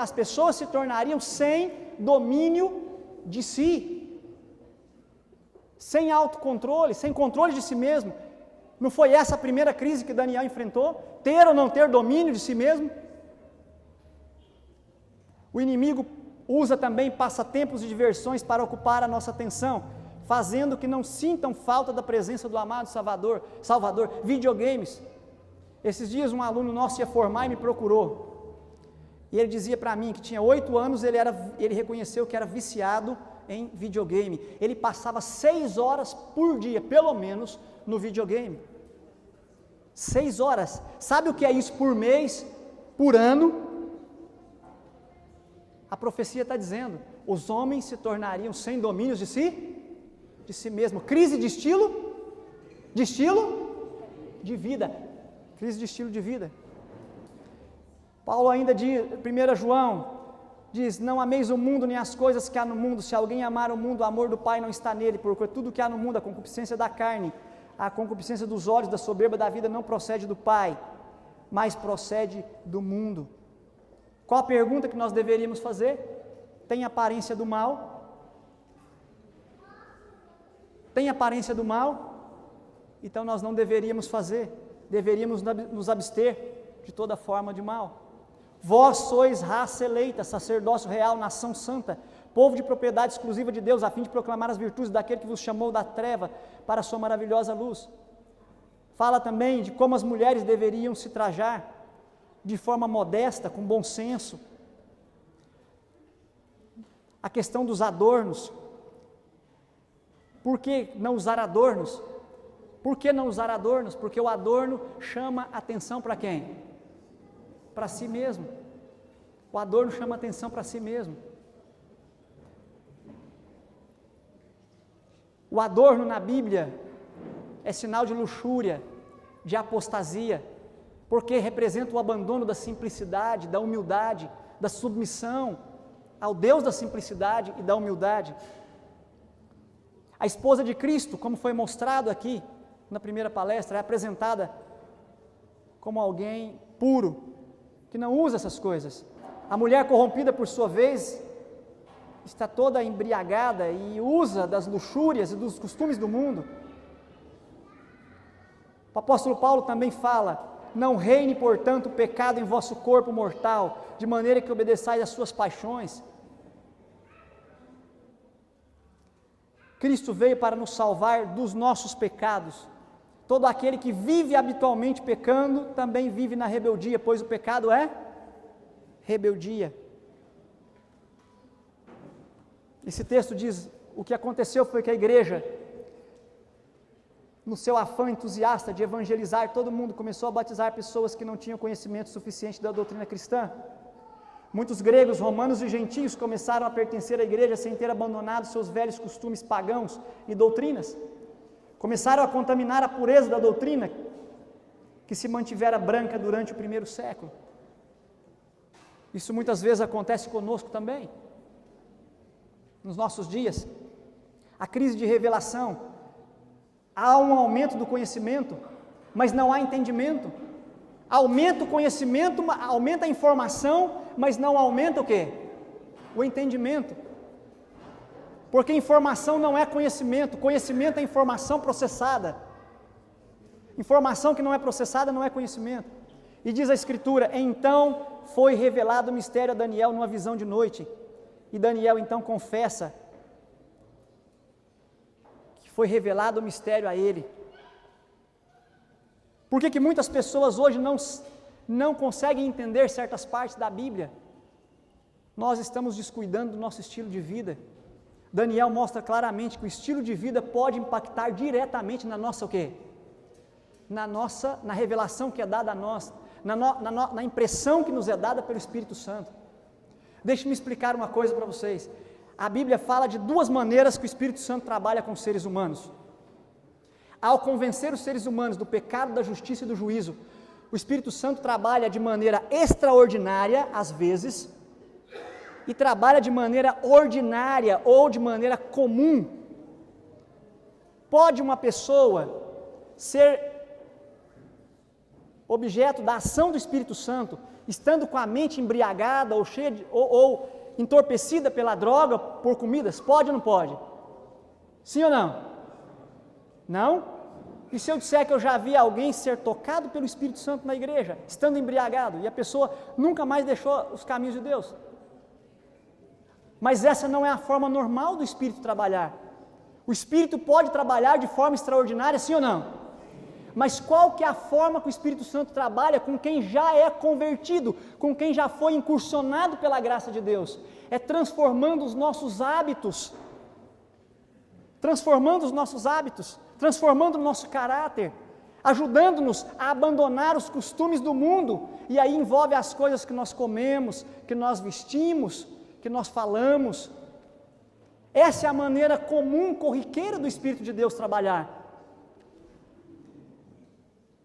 as pessoas se tornariam sem domínio de si, sem autocontrole, sem controle de si mesmo. Não foi essa a primeira crise que Daniel enfrentou? Ter ou não ter domínio de si mesmo? O inimigo usa também passatempos e diversões para ocupar a nossa atenção, fazendo que não sintam falta da presença do amado Salvador. Videogames. Esses dias um aluno nosso ia formar e me procurou. E ele dizia para mim que tinha 8 anos, ele reconheceu que era viciado em videogame. Ele passava 6 horas por dia, pelo menos, no videogame. 6 horas. Sabe o que é isso por mês, por ano? A profecia está dizendo, os homens se tornariam sem domínios de si mesmo. Crise de estilo? De estilo? De vida. Crise de estilo de vida. Paulo ainda diz, 1 João, diz, não ameis o mundo nem as coisas que há no mundo, se alguém amar o mundo, o amor do Pai não está nele, porque tudo que há no mundo, a concupiscência da carne, a concupiscência dos olhos, da soberba da vida, não procede do Pai, mas procede do mundo. Qual a pergunta que nós deveríamos fazer? Tem aparência do mal? Tem aparência do mal? Então nós não deveríamos fazer, deveríamos nos abster de toda forma de mal. Vós sois raça eleita, sacerdócio real, nação santa, povo de propriedade exclusiva de Deus, a fim de proclamar as virtudes daquele que vos chamou da treva para a sua maravilhosa luz. Fala também de como as mulheres deveriam se trajar de forma modesta, com bom senso. A questão dos adornos. Por que não usar adornos? Por que não usar adornos? Porque o adorno chama atenção para quem? Para si mesmo. O adorno chama atenção para si mesmo. O adorno na Bíblia é sinal de luxúria, de apostasia, porque representa o abandono da simplicidade, da humildade, da submissão ao Deus da simplicidade e da humildade. A esposa de Cristo, como foi mostrado aqui na primeira palestra, é apresentada como alguém puro, que não usa essas coisas. A mulher corrompida, por sua vez, está toda embriagada e usa das luxúrias e dos costumes do mundo. O apóstolo Paulo também fala, não reine, portanto, o pecado em vosso corpo mortal, de maneira que obedeçais às suas paixões. Cristo veio para nos salvar dos nossos pecados. Todo aquele que vive habitualmente pecando, também vive na rebeldia, pois o pecado é rebeldia. Esse texto diz, o que aconteceu foi que a igreja, no seu afã entusiasta de evangelizar todo mundo, começou a batizar pessoas que não tinham conhecimento suficiente da doutrina cristã. Muitos gregos, romanos e gentios começaram a pertencer à igreja sem ter abandonado seus velhos costumes pagãos e doutrinas. Começaram a contaminar a pureza da doutrina que se mantivera branca durante o primeiro século. Isso muitas vezes acontece conosco também, nos nossos dias. A crise de revelação, há um aumento do conhecimento, mas não há entendimento. Aumenta o conhecimento, aumenta a informação, mas não aumenta o quê? O entendimento. Porque informação não é conhecimento, conhecimento é informação processada. Informação que não é processada não é conhecimento. E diz a Escritura, então foi revelado o mistério a Daniel numa visão de noite. E Daniel então confessa que foi revelado o mistério a ele. Por que muitas pessoas hoje não conseguem entender certas partes da Bíblia? Nós estamos descuidando do nosso estilo de vida. Daniel mostra claramente que o estilo de vida pode impactar diretamente na nossa o quê? Na revelação que é dada a nós, na impressão que nos é dada pelo Espírito Santo. Deixe-me explicar uma coisa para vocês. A Bíblia fala de duas maneiras que o Espírito Santo trabalha com os seres humanos. Ao convencer os seres humanos do pecado, da justiça e do juízo, o Espírito Santo trabalha de maneira extraordinária, às vezes, e trabalha de maneira ordinária ou de maneira comum. Pode uma pessoa ser objeto da ação do Espírito Santo, estando com a mente embriagada ou cheia ou entorpecida pela droga, por comidas? Pode ou não pode? Sim ou não? Não? E se eu disser que eu já vi alguém ser tocado pelo Espírito Santo na igreja, estando embriagado, e a pessoa nunca mais deixou os caminhos de Deus? Mas essa não é a forma normal do Espírito trabalhar. O Espírito pode trabalhar de forma extraordinária, sim ou não? Mas qual que é a forma que o Espírito Santo trabalha com quem já é convertido, com quem já foi incursionado pela graça de Deus? É transformando os nossos hábitos, transformando o nosso caráter, ajudando-nos a abandonar os costumes do mundo, e aí envolve as coisas que nós comemos, que nós vestimos, que nós falamos. Essa é a maneira comum, corriqueira do Espírito de Deus trabalhar.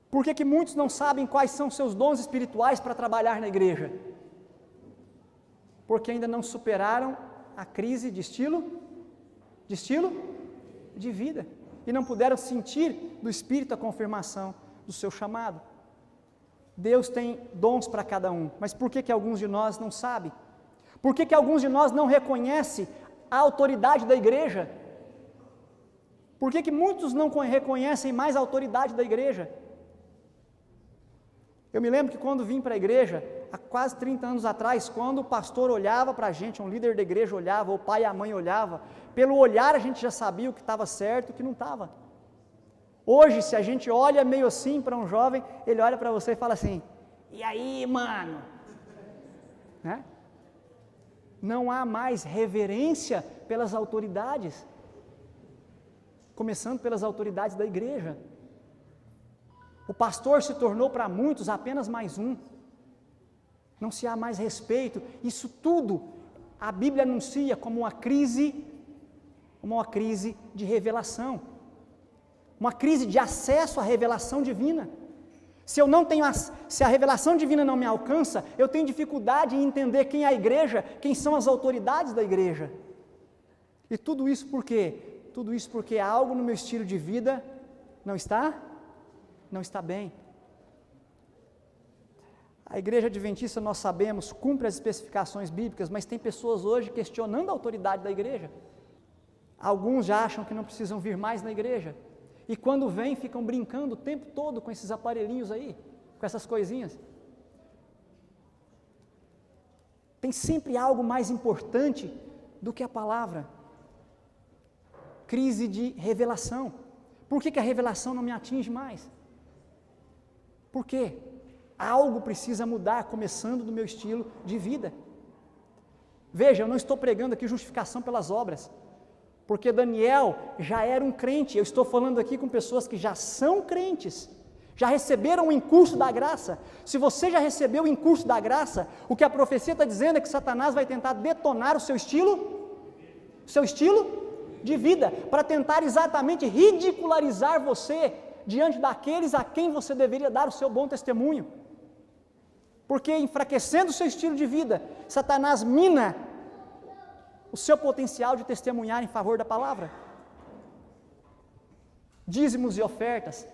Por que muitos não sabem quais são seus dons espirituais para trabalhar na igreja? Porque ainda não superaram a crise de estilo de vida, e não puderam sentir do Espírito a confirmação do seu chamado. Deus tem dons para cada um, mas por que alguns de nós não sabem? Por que alguns de nós não reconhecem a autoridade da igreja? Por que muitos não reconhecem mais a autoridade da igreja? Eu me lembro que quando vim para a igreja, há quase 30 anos atrás, quando o pastor olhava para a gente, um líder da igreja olhava, o pai e a mãe olhava, pelo olhar a gente já sabia o que estava certo e o que não estava. Hoje, se a gente olha meio assim para um jovem, ele olha para você e fala assim: e aí, mano? Né? Não há mais reverência pelas autoridades, começando pelas autoridades da igreja. O pastor se tornou para muitos apenas mais um. Não se há mais respeito. Isso tudo a Bíblia anuncia como uma crise de revelação, uma crise de acesso à revelação divina. Se a revelação divina não me alcança, eu tenho dificuldade em entender quem é a igreja, quem são as autoridades da igreja. E tudo isso por quê? Tudo isso porque algo no meu estilo de vida não está bem. A igreja adventista, nós sabemos, cumpre as especificações bíblicas, mas tem pessoas hoje questionando a autoridade da igreja. Alguns já acham que não precisam vir mais na igreja, e quando vêm, ficam brincando o tempo todo com esses aparelhinhos aí, com essas coisinhas. Tem sempre algo mais importante do que a palavra. Crise de revelação. Por que a revelação não me atinge mais? Por quê? Algo precisa mudar, começando do meu estilo de vida. Veja, eu não estou pregando aqui justificação pelas obras, porque Daniel já era um crente. Eu estou falando aqui com pessoas que já são crentes, já receberam o incurso da graça. Se você já recebeu o incurso da graça, o que a profecia está dizendo é que Satanás vai tentar detonar o seu estilo de vida, para tentar exatamente ridicularizar você diante daqueles a quem você deveria dar o seu bom testemunho. Porque enfraquecendo o seu estilo de vida, Satanás mina o seu potencial de testemunhar em favor da palavra. Dízimos e ofertas.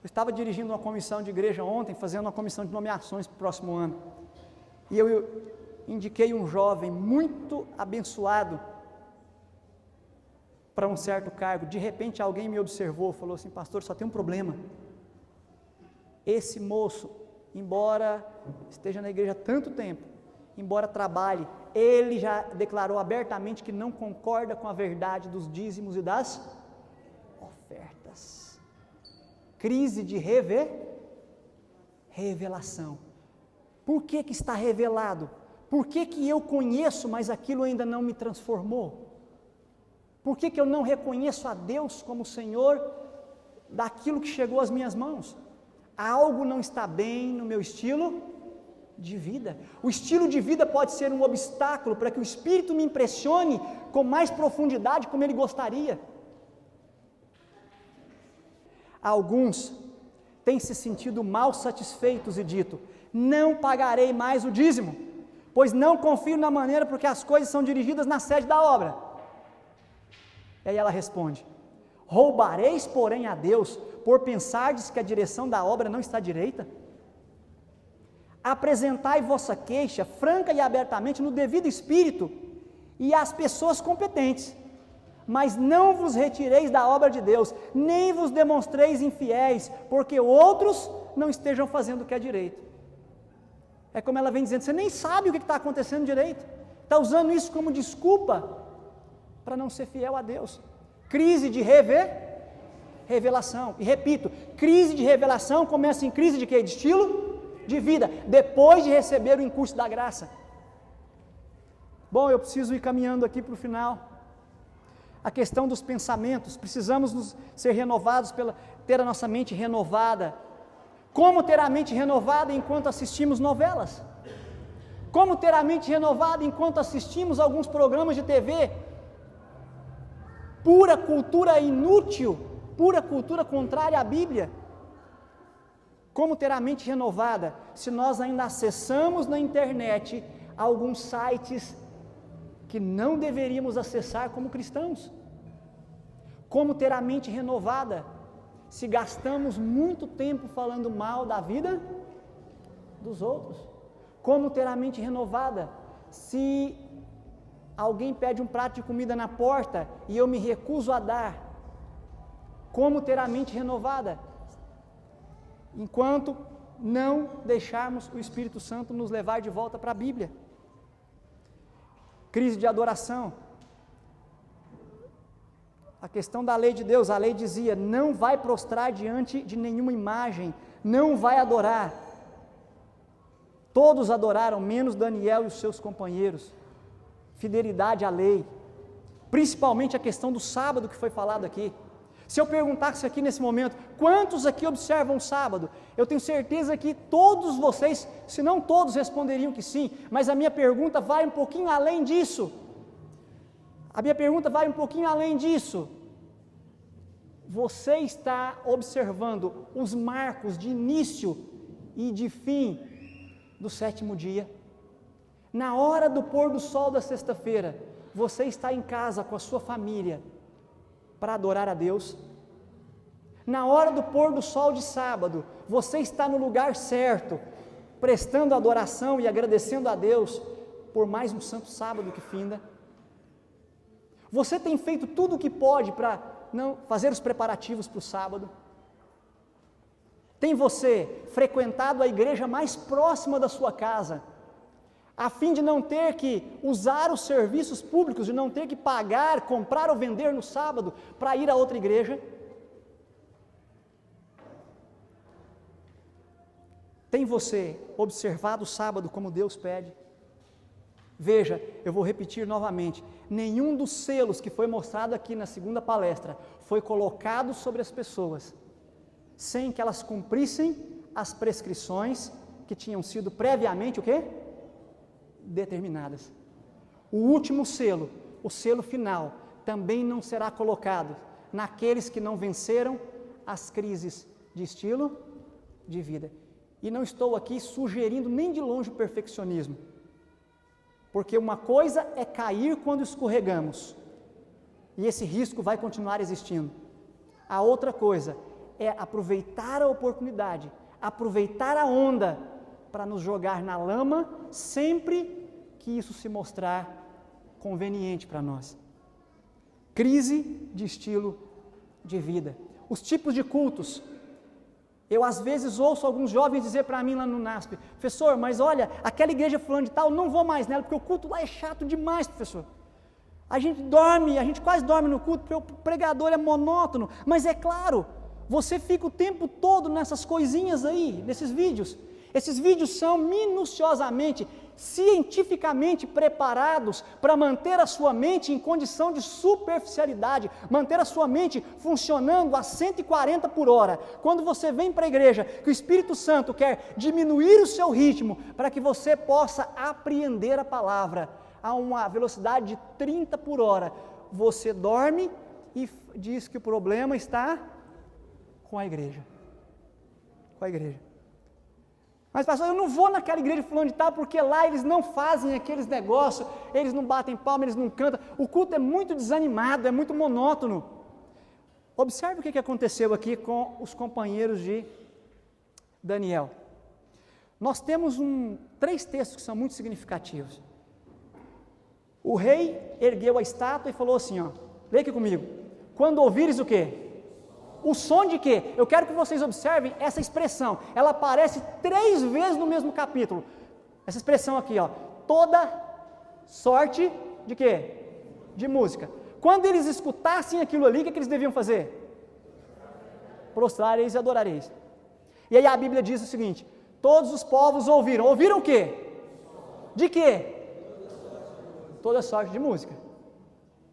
Eu estava dirigindo uma comissão de igreja ontem, fazendo uma comissão de nomeações para o próximo ano, e eu indiquei um jovem muito abençoado para um certo cargo. De repente alguém me observou, falou assim: pastor, só tem um problema. Esse moço, embora esteja na igreja há tanto tempo, embora trabalhe, ele já declarou abertamente que não concorda com a verdade dos dízimos e das ofertas. Crise de revelação. Por que está revelado? Por que eu conheço, mas aquilo ainda não me transformou? Por que eu não reconheço a Deus como Senhor daquilo que chegou às minhas mãos? Algo não está bem no meu estilo de vida. O estilo de vida pode ser um obstáculo para que o Espírito me impressione com mais profundidade como Ele gostaria. Alguns têm se sentido mal satisfeitos e dito: não pagarei mais o dízimo, pois não confio na maneira porque as coisas são dirigidas na sede da obra. E aí ela responde: roubareis, porém, a Deus, por pensardes que a direção da obra não está direita? Apresentai vossa queixa franca e abertamente no devido espírito e às pessoas competentes, mas não vos retireis da obra de Deus, nem vos demonstreis infiéis, porque outros não estejam fazendo o que é direito. É como ela vem dizendo: você nem sabe o que está acontecendo direito, está usando isso como desculpa para não ser fiel a Deus. Crise de revelação. E repito, crise de revelação começa em crise de quê? De estilo de vida, depois de receber o incurso da graça. Bom, eu preciso ir caminhando aqui para o final. A questão dos pensamentos, precisamos ser renovados, ter a nossa mente renovada. Como ter a mente renovada enquanto assistimos novelas? Como ter a mente renovada enquanto assistimos alguns programas de TV? Pura cultura inútil, pura cultura contrária à Bíblia. Como ter a mente renovada se nós ainda acessamos na internet alguns sites que não deveríamos acessar como cristãos? Como ter a mente renovada se gastamos muito tempo falando mal da vida dos outros? Como ter a mente renovada se alguém pede um prato de comida na porta e eu me recuso a dar? Como ter a mente renovada enquanto não deixarmos o Espírito Santo nos levar de volta para a Bíblia? Crise de adoração. A questão da lei de Deus, a lei dizia: não vai prostrar diante de nenhuma imagem, não vai adorar. Todos adoraram, menos Daniel e os seus companheiros. Fidelidade à lei, principalmente a questão do sábado que foi falado aqui. Se eu perguntasse aqui nesse momento, quantos aqui observam o sábado? Eu tenho certeza que todos vocês, se não todos, responderiam que sim, mas a minha pergunta vai um pouquinho além disso. Você está observando os marcos de início e de fim do sétimo dia? Na hora do pôr do sol da sexta-feira, você está em casa com a sua família para adorar a Deus? Na hora do pôr do sol de sábado, você está no lugar certo, prestando adoração e agradecendo a Deus por mais um santo sábado que finda? Você tem feito tudo o que pode para não fazer os preparativos para o sábado? Tem você frequentado a igreja mais próxima da sua casa, a fim de não ter que usar os serviços públicos, de não ter que pagar, comprar ou vender no sábado para ir a outra igreja? Tem você observado o sábado como Deus pede? Veja, eu vou repetir novamente: nenhum dos selos que foi mostrado aqui na segunda palestra foi colocado sobre as pessoas sem que elas cumprissem as prescrições que tinham sido previamente o quê? Determinadas. O último selo, o selo final, também não será colocado naqueles que não venceram as crises de estilo de vida. E não estou aqui sugerindo nem de longe o perfeccionismo, porque uma coisa é cair quando escorregamos, e esse risco vai continuar existindo. A outra coisa é aproveitar a oportunidade, aproveitar a onda para nos jogar na lama sempre que isso se mostrar conveniente para nós. Crise de estilo de vida. Os tipos de cultos. Eu às vezes ouço alguns jovens dizer para mim lá no NASP: professor, mas olha, aquela igreja fulano de tal, não vou mais nela, porque o culto lá é chato demais, professor. A gente quase dorme no culto, porque o pregador é monótono. Mas é claro, você fica o tempo todo nessas coisinhas aí, nesses vídeos. Esses vídeos são minuciosamente, cientificamente preparados para manter a sua mente em condição de superficialidade, manter a sua mente funcionando a 140 por hora. Quando você vem para a igreja, que o Espírito Santo quer diminuir o seu ritmo para que você possa apreender a palavra a uma velocidade de 30 por hora, você dorme e diz que o problema está com a igreja. Com a igreja. Mas pastor, eu não vou naquela igreja fulano de tal, porque lá eles não fazem aqueles negócios, eles não batem palma, eles não cantam, o culto é muito desanimado, é muito monótono. Observe o que aconteceu aqui com os companheiros de Daniel. Nós temos 3 textos que são muito significativos. O rei ergueu a estátua e falou assim, ó, leia aqui comigo, quando ouvires o quê? O som de quê? Eu quero que vocês observem essa expressão, ela aparece 3 vezes no mesmo capítulo, essa expressão aqui, ó, toda sorte de quê? De música. Quando eles escutassem aquilo ali, o que eles deviam fazer? Prostrareis e adorareis. E aí a Bíblia diz o seguinte, todos os povos ouviram o quê? De quê? Toda sorte de música.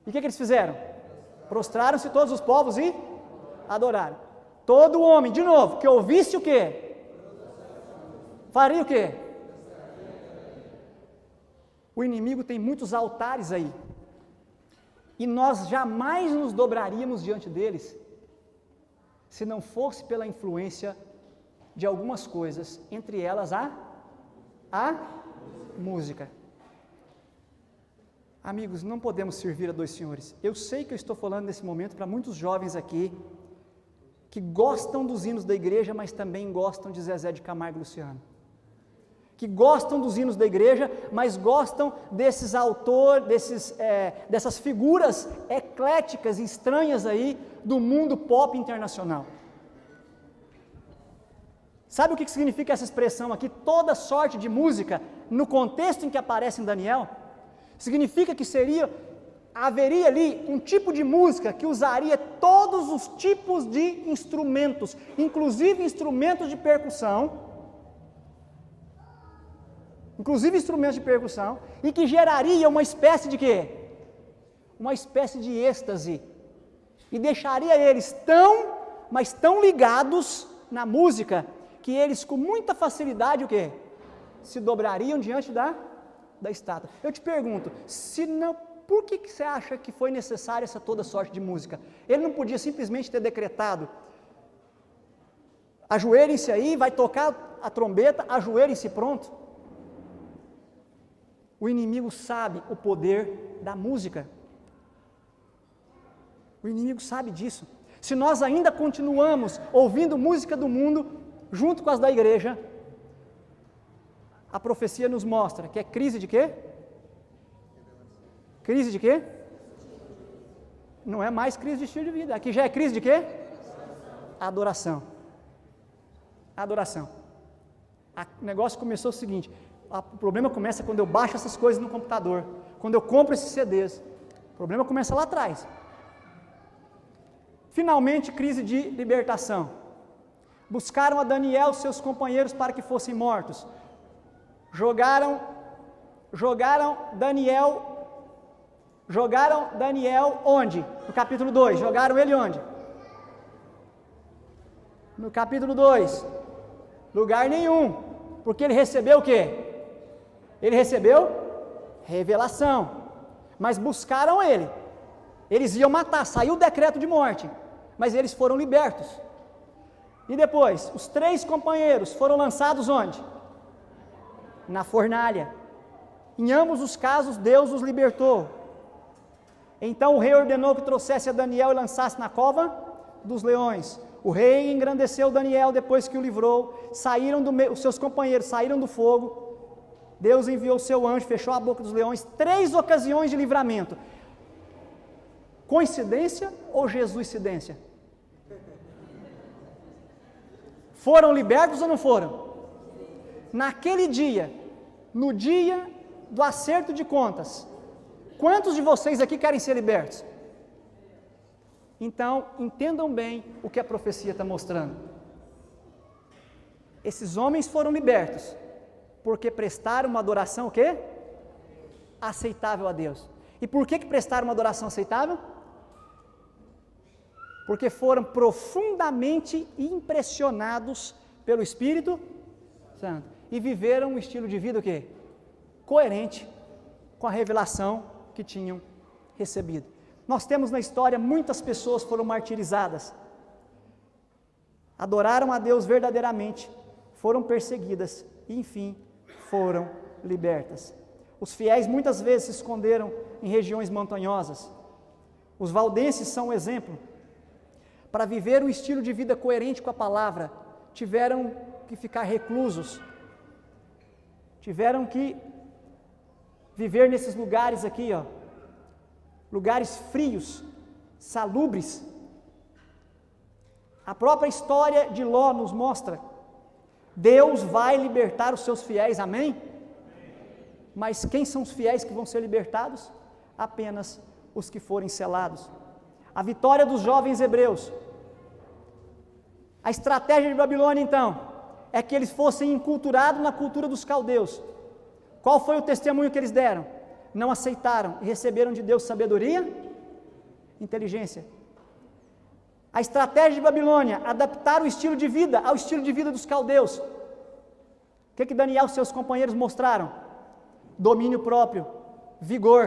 E o que eles fizeram? Prostraram-se todos os povos e adoraram. Todo homem, de novo, que ouvisse o quê? Faria o quê? O inimigo tem muitos altares aí. E nós jamais nos dobraríamos diante deles se não fosse pela influência de algumas coisas, entre elas a música. Amigos, não podemos servir a 2 senhores. Eu sei que eu estou falando nesse momento para muitos jovens aqui que gostam dos hinos da igreja, mas também gostam de Zezé de Camargo e Luciano. Que gostam dos hinos da igreja, mas gostam desses autores, dessas figuras ecléticas, estranhas aí do mundo pop internacional. Sabe o que significa essa expressão aqui? Toda sorte de música, no contexto em que aparece em Daniel, significa que haveria ali um tipo de música que usaria todos os tipos de instrumentos, inclusive instrumentos de percussão, e que geraria uma espécie de quê? Uma espécie de êxtase, e deixaria eles mas tão ligados na música, que eles com muita facilidade o quê? Se dobrariam diante da estátua. Eu te pergunto, por que você acha que foi necessária essa toda sorte de música? Ele não podia simplesmente ter decretado, ajoelhem-se aí, vai tocar a trombeta, ajoelhem-se, pronto. O inimigo sabe o poder da música. O inimigo sabe disso. Se nós ainda continuamos ouvindo música do mundo, junto com as da igreja, a profecia nos mostra que é crise de quê? Crise de quê? Não é mais crise de estilo de vida. Aqui já é crise de quê? Adoração. Adoração. O negócio começou o seguinte, o problema começa quando eu baixo essas coisas no computador, quando eu compro esses CDs. O problema começa lá atrás. Finalmente, crise de libertação. Buscaram a Daniel e seus companheiros para que fossem mortos. Jogaram Daniel onde? No capítulo 2. Jogaram ele onde? No capítulo 2. Lugar nenhum. Porque ele recebeu o quê? Ele recebeu revelação. Mas buscaram ele. Eles iam matar, saiu o decreto de morte. Mas eles foram libertos. E depois, os 3 companheiros foram lançados onde? Na fornalha. Em ambos os casos, Deus os libertou. Então o rei ordenou que trouxesse a Daniel e lançasse na cova dos leões. O rei engrandeceu Daniel depois que o livrou. Os seus companheiros saíram do fogo. Deus enviou o seu anjo, fechou a boca dos leões. 3 ocasiões de livramento. Coincidência ou Jesuscidência? Foram libertos ou não foram? Naquele dia, no dia do acerto de contas, quantos de vocês aqui querem ser libertos? Então, entendam bem o que a profecia está mostrando. Esses homens foram libertos, porque prestaram uma adoração o quê? Aceitável a Deus. E por que prestaram uma adoração aceitável? Porque foram profundamente impressionados pelo Espírito Santo e viveram um estilo de vida o quê? Coerente com a revelação que tinham recebido. Nós temos na história muitas pessoas foram martirizadas. adoraram a Deus verdadeiramente, foram perseguidas e, enfim, foram libertas. Os fiéis muitas vezes se esconderam em regiões montanhosas. Os valdenses são um exemplo. Para viver um estilo de vida coerente com a palavra, tiveram que ficar reclusos, tiveram que viver nesses lugares aqui, lugares frios, salubres. A própria história de Ló nos mostra, Deus vai libertar os seus fiéis, amém? Mas quem são os fiéis que vão ser libertados? Apenas os que forem selados. A vitória dos jovens hebreus. A estratégia de Babilônia, então, é que eles fossem enculturados na cultura dos caldeus. Qual foi o testemunho que eles deram? Não aceitaram e receberam de Deus sabedoria, inteligência. A estratégia de Babilônia, adaptar o estilo de vida ao estilo de vida dos caldeus. O que Daniel e seus companheiros mostraram? Domínio próprio, vigor,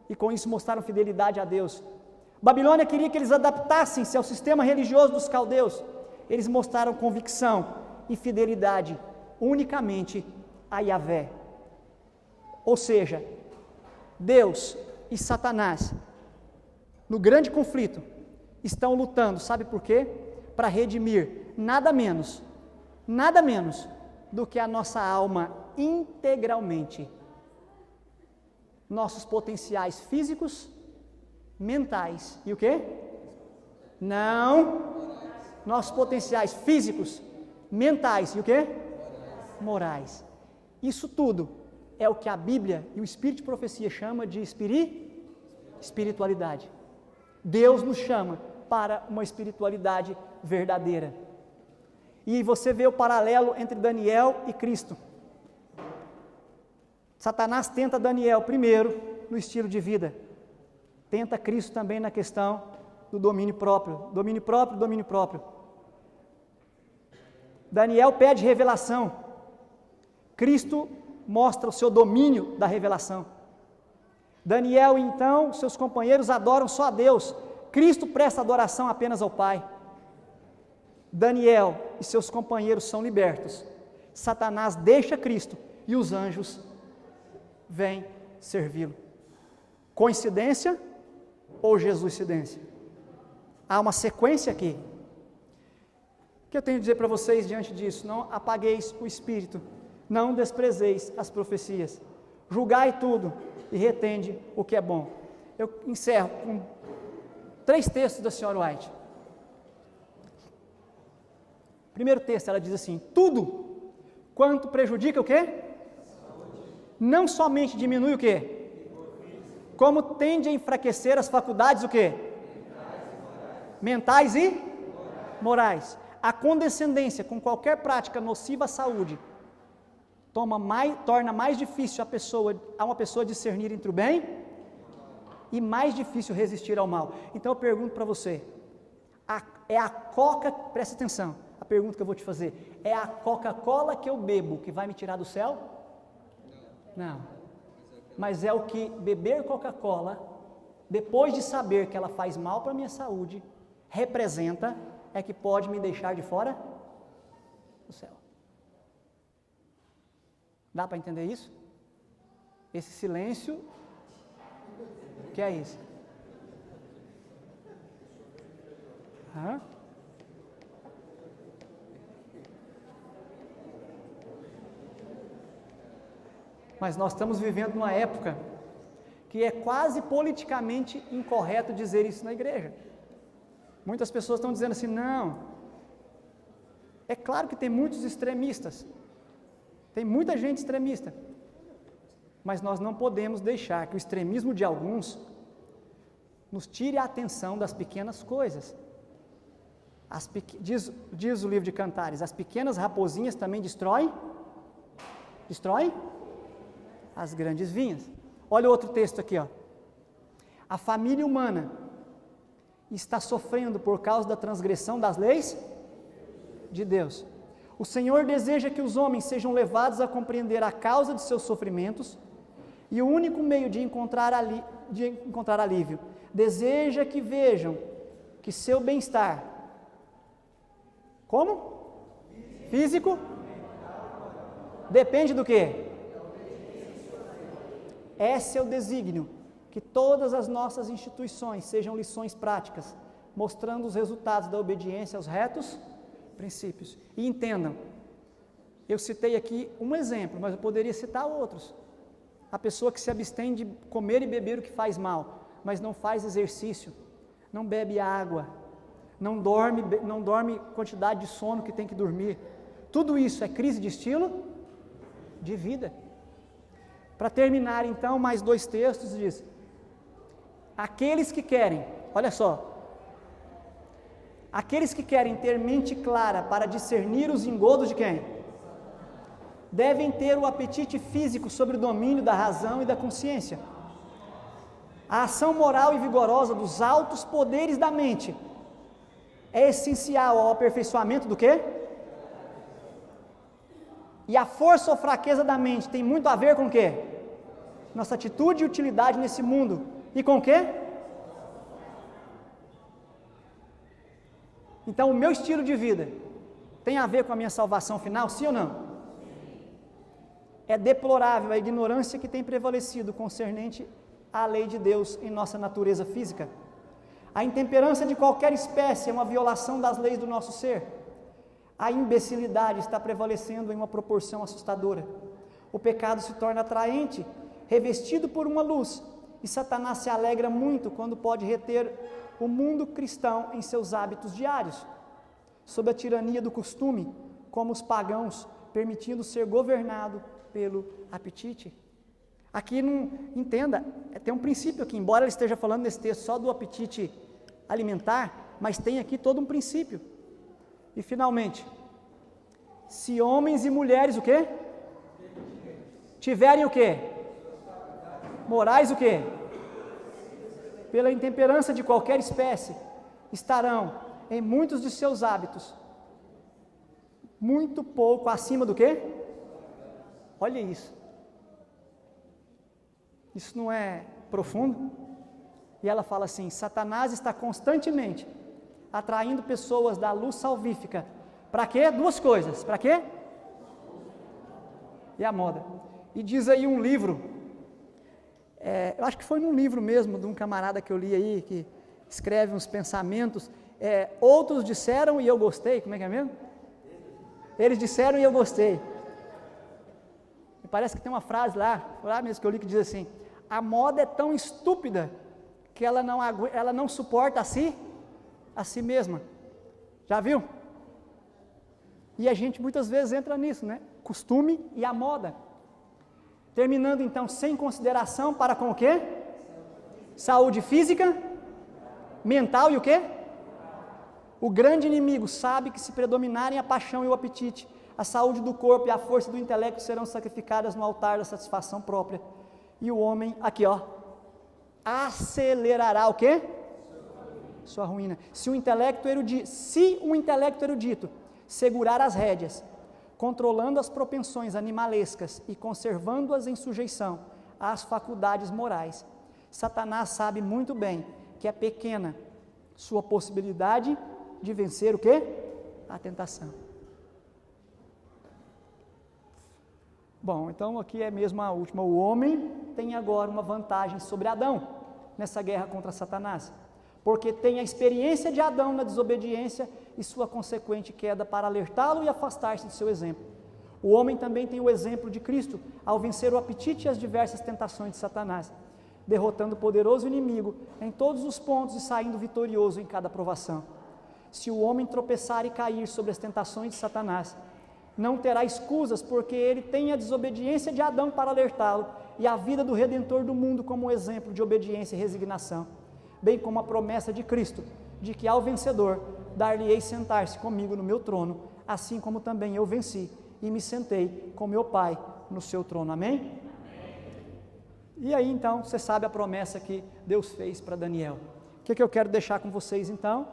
e com isso mostraram fidelidade a Deus. Babilônia queria que eles adaptassem-se ao sistema religioso dos caldeus. Eles mostraram convicção e fidelidade unicamente a Yahvé. Ou seja, Deus e Satanás, no grande conflito, estão lutando, sabe por quê? Para redimir nada menos do que a nossa alma integralmente. Nossos potenciais físicos, mentais e o quê? Não. Nossos potenciais físicos, mentais e o quê? Morais. Isso tudo é o que a Bíblia e o Espírito de Profecia chama de espiritualidade. Deus nos chama para uma espiritualidade verdadeira. E você vê o paralelo entre Daniel e Cristo. Satanás tenta Daniel primeiro no estilo de vida. Tenta Cristo também na questão do domínio próprio. Domínio próprio. Daniel pede revelação. Cristo mostra o seu domínio da revelação. Daniel, então, seus companheiros adoram só a Deus. Cristo presta adoração apenas ao Pai. Daniel e seus companheiros são libertos. Satanás deixa Cristo e os anjos vêm servi-lo. Coincidência ou Jesuscidência? Há uma sequência aqui. O que eu tenho a dizer para vocês diante disso? Não apagueis o Espírito, não desprezeis as profecias, julgai tudo e retende o que é bom. Eu encerro com 3 textos da Senhora White. Primeiro texto, ela diz assim: tudo quanto prejudica o quê? Não somente diminui o quê? Como tende a enfraquecer as faculdades o quê? Mentais e morais. A condescendência com qualquer prática nociva à saúde torna mais difícil a uma pessoa discernir entre o bem e mais difícil resistir ao mal. Então eu pergunto para você, é a presta atenção, a pergunta que eu vou te fazer, é a Coca-Cola que eu bebo que vai me tirar do céu? Não, mas é o que beber Coca-Cola, depois de saber que ela faz mal para a minha saúde, representa, é que pode me deixar de fora do céu. Dá para entender isso? Esse silêncio, o que é isso? Mas nós estamos vivendo numa época que é quase politicamente incorreto dizer isso na igreja. Muitas pessoas estão dizendo assim, não, é claro que tem muitos extremistas, tem muita gente extremista, mas nós não podemos deixar que o extremismo de alguns nos tire a atenção das pequenas coisas. Diz o livro de Cantares, as pequenas raposinhas também destroem as grandes vinhas. Olha o outro texto aqui, a família humana está sofrendo por causa da transgressão das leis de Deus. O Senhor deseja que os homens sejam levados a compreender a causa de seus sofrimentos e o único meio de encontrar alívio. Deseja que vejam que seu bem-estar Como? Físico? Depende do quê? Esse é o desígnio, que todas as nossas instituições sejam lições práticas, mostrando os resultados da obediência aos retos princípios. E entendam, eu citei aqui um exemplo, mas eu poderia citar outros. A pessoa que se abstém de comer e beber o que faz mal, mas não faz exercício, não bebe água, não dorme quantidade de sono que tem que dormir. Tudo isso é crise de estilo de vida. Para terminar, então, mais 2 textos diz: aqueles que querem, olha só, aqueles que querem ter mente clara para discernir os engodos de quem? Devem ter o apetite físico sobre o domínio da razão e da consciência. A ação moral e vigorosa dos altos poderes da mente é essencial ao aperfeiçoamento do quê? E a força ou fraqueza da mente tem muito a ver com o quê? Nossa atitude e utilidade nesse mundo. E com o quê? Então, o meu estilo de vida tem a ver com a minha salvação final, sim ou não? É deplorável a ignorância que tem prevalecido concernente à lei de Deus em nossa natureza física. A intemperança de qualquer espécie é uma violação das leis do nosso ser. A imbecilidade está prevalecendo em uma proporção assustadora. O pecado se torna atraente, revestido por uma luz, e Satanás se alegra muito quando pode reter o mundo cristão em seus hábitos diários, sob a tirania do costume, como os pagãos, permitindo ser governado pelo apetite. Aqui não entenda, tem um princípio aqui, embora ele esteja falando nesse texto só do apetite alimentar, mas tem aqui todo um princípio. E finalmente, se homens e mulheres o quê? Tiverem o quê? Morais o quê? Pela intemperança de qualquer espécie, estarão em muitos de seus hábitos muito pouco acima do quê? Olha isso. Isso não é profundo? E ela fala assim: Satanás está constantemente atraindo pessoas da luz salvífica. Para quê? 2 coisas. Para quê? E a moda. E diz aí um livro, eu acho que foi num livro mesmo, de um camarada que eu li aí, que escreve uns pensamentos, outros disseram e eu gostei, como é que é mesmo? Eles disseram e eu gostei. Me parece que tem uma frase lá mesmo que eu li, que diz assim: a moda é tão estúpida que ela não suporta a si mesma. Já viu? E a gente muitas vezes entra nisso, né? Costume e a moda. Terminando então, sem consideração para com o quê? Saúde física, mental e o quê? O grande inimigo sabe que se predominarem a paixão e o apetite, a saúde do corpo e a força do intelecto serão sacrificadas no altar da satisfação própria. E o homem, aqui ó, acelerará o quê? Sua ruína. Se o intelecto erudito segurar as rédeas, controlando as propensões animalescas e conservando-as em sujeição às faculdades morais, Satanás sabe muito bem que é pequena sua possibilidade de vencer o quê? A tentação. Bom, então aqui é mesmo a última. O homem tem agora uma vantagem sobre Adão nessa guerra contra Satanás, porque tem a experiência de Adão na desobediência e sua consequente queda para alertá-lo e afastar-se de seu exemplo. O homem também tem o exemplo de Cristo ao vencer o apetite e as diversas tentações de Satanás, derrotando o poderoso inimigo em todos os pontos e saindo vitorioso em cada provação. Se o homem tropeçar e cair sobre as tentações de Satanás, não terá escusas, porque ele tem a desobediência de Adão para alertá-lo e a vida do Redentor do mundo como um exemplo de obediência e resignação, bem como a promessa de Cristo, de que ao vencedor dar-lhe-ei sentar-se comigo no meu trono, assim como também eu venci e me sentei com meu Pai no seu trono. Amém? E aí então, você sabe a promessa que Deus fez para Daniel. O que eu quero deixar com vocês então?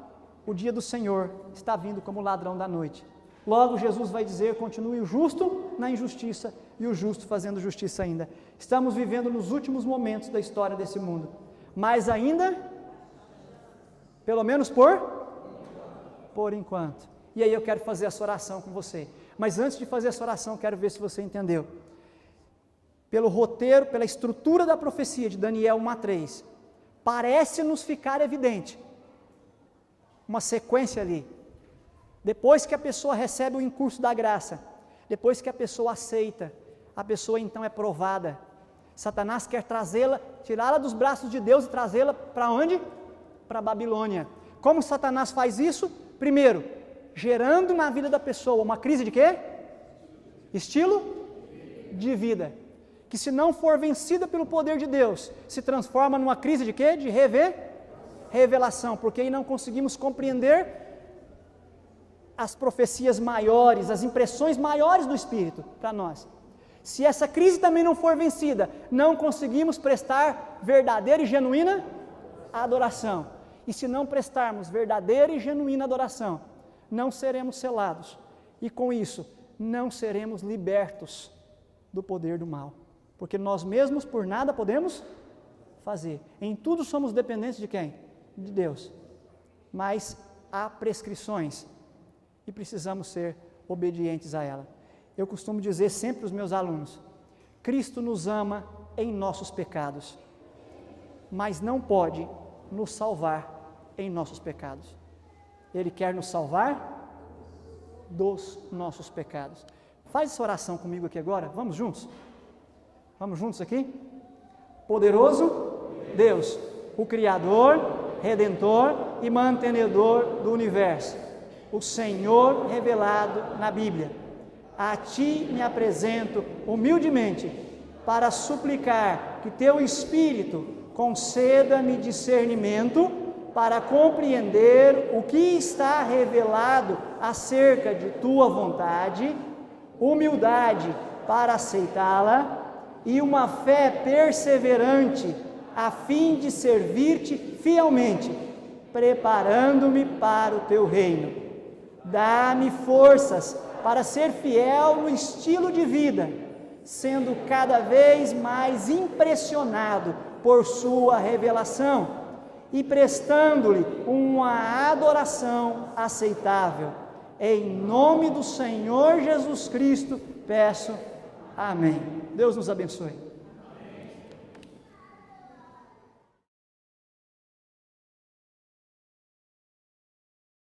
O dia do Senhor está vindo como ladrão da noite. Logo Jesus vai dizer: continue o justo na injustiça e o justo fazendo justiça ainda. Estamos vivendo nos últimos momentos da história desse mundo, mas ainda, pelo menos por enquanto. E aí eu quero fazer essa oração com você. Mas antes de fazer essa oração, eu quero ver se você entendeu. Pelo roteiro, pela estrutura da profecia de Daniel 1:3, parece-nos ficar evidente uma sequência ali. Depois que a pessoa recebe o incurso da graça, depois que a pessoa aceita, a pessoa então é provada. Satanás quer trazê-la, tirá-la dos braços de Deus e trazê-la para onde? Para a Babilônia. Como Satanás faz isso? Primeiro, gerando na vida da pessoa uma crise de quê? Estilo de vida. Que se não for vencida pelo poder de Deus, se transforma numa crise de quê? De revelação, porque aí não conseguimos compreender as profecias maiores, as impressões maiores do Espírito para nós. Se essa crise também não for vencida, não conseguimos prestar verdadeira e genuína adoração. E se não prestarmos verdadeira e genuína adoração, não seremos selados. E com isso, não seremos libertos do poder do mal. Porque nós mesmos por nada podemos fazer. Em tudo somos dependentes de quem? De Deus. Mas há prescrições e precisamos ser obedientes a ela. Eu costumo dizer sempre aos meus alunos: Cristo nos ama em nossos pecados, mas não pode nos salvar em nossos pecados. Ele quer nos salvar dos nossos pecados. Faz essa oração comigo aqui agora, vamos juntos? Vamos juntos aqui? Poderoso Deus, o Criador, Redentor e Mantenedor do Universo, o Senhor revelado na Bíblia, a Ti me apresento humildemente para suplicar que Teu Espírito conceda-me discernimento para compreender o que está revelado acerca de Tua vontade, humildade para aceitá-la e uma fé perseverante a fim de servir-te fielmente, preparando-me para o Teu reino. Dá-me forças para ser fiel no estilo de vida, sendo cada vez mais impressionado por Sua revelação e prestando-lhe uma adoração aceitável. Em nome do Senhor Jesus Cristo, peço. Amém. Deus nos abençoe.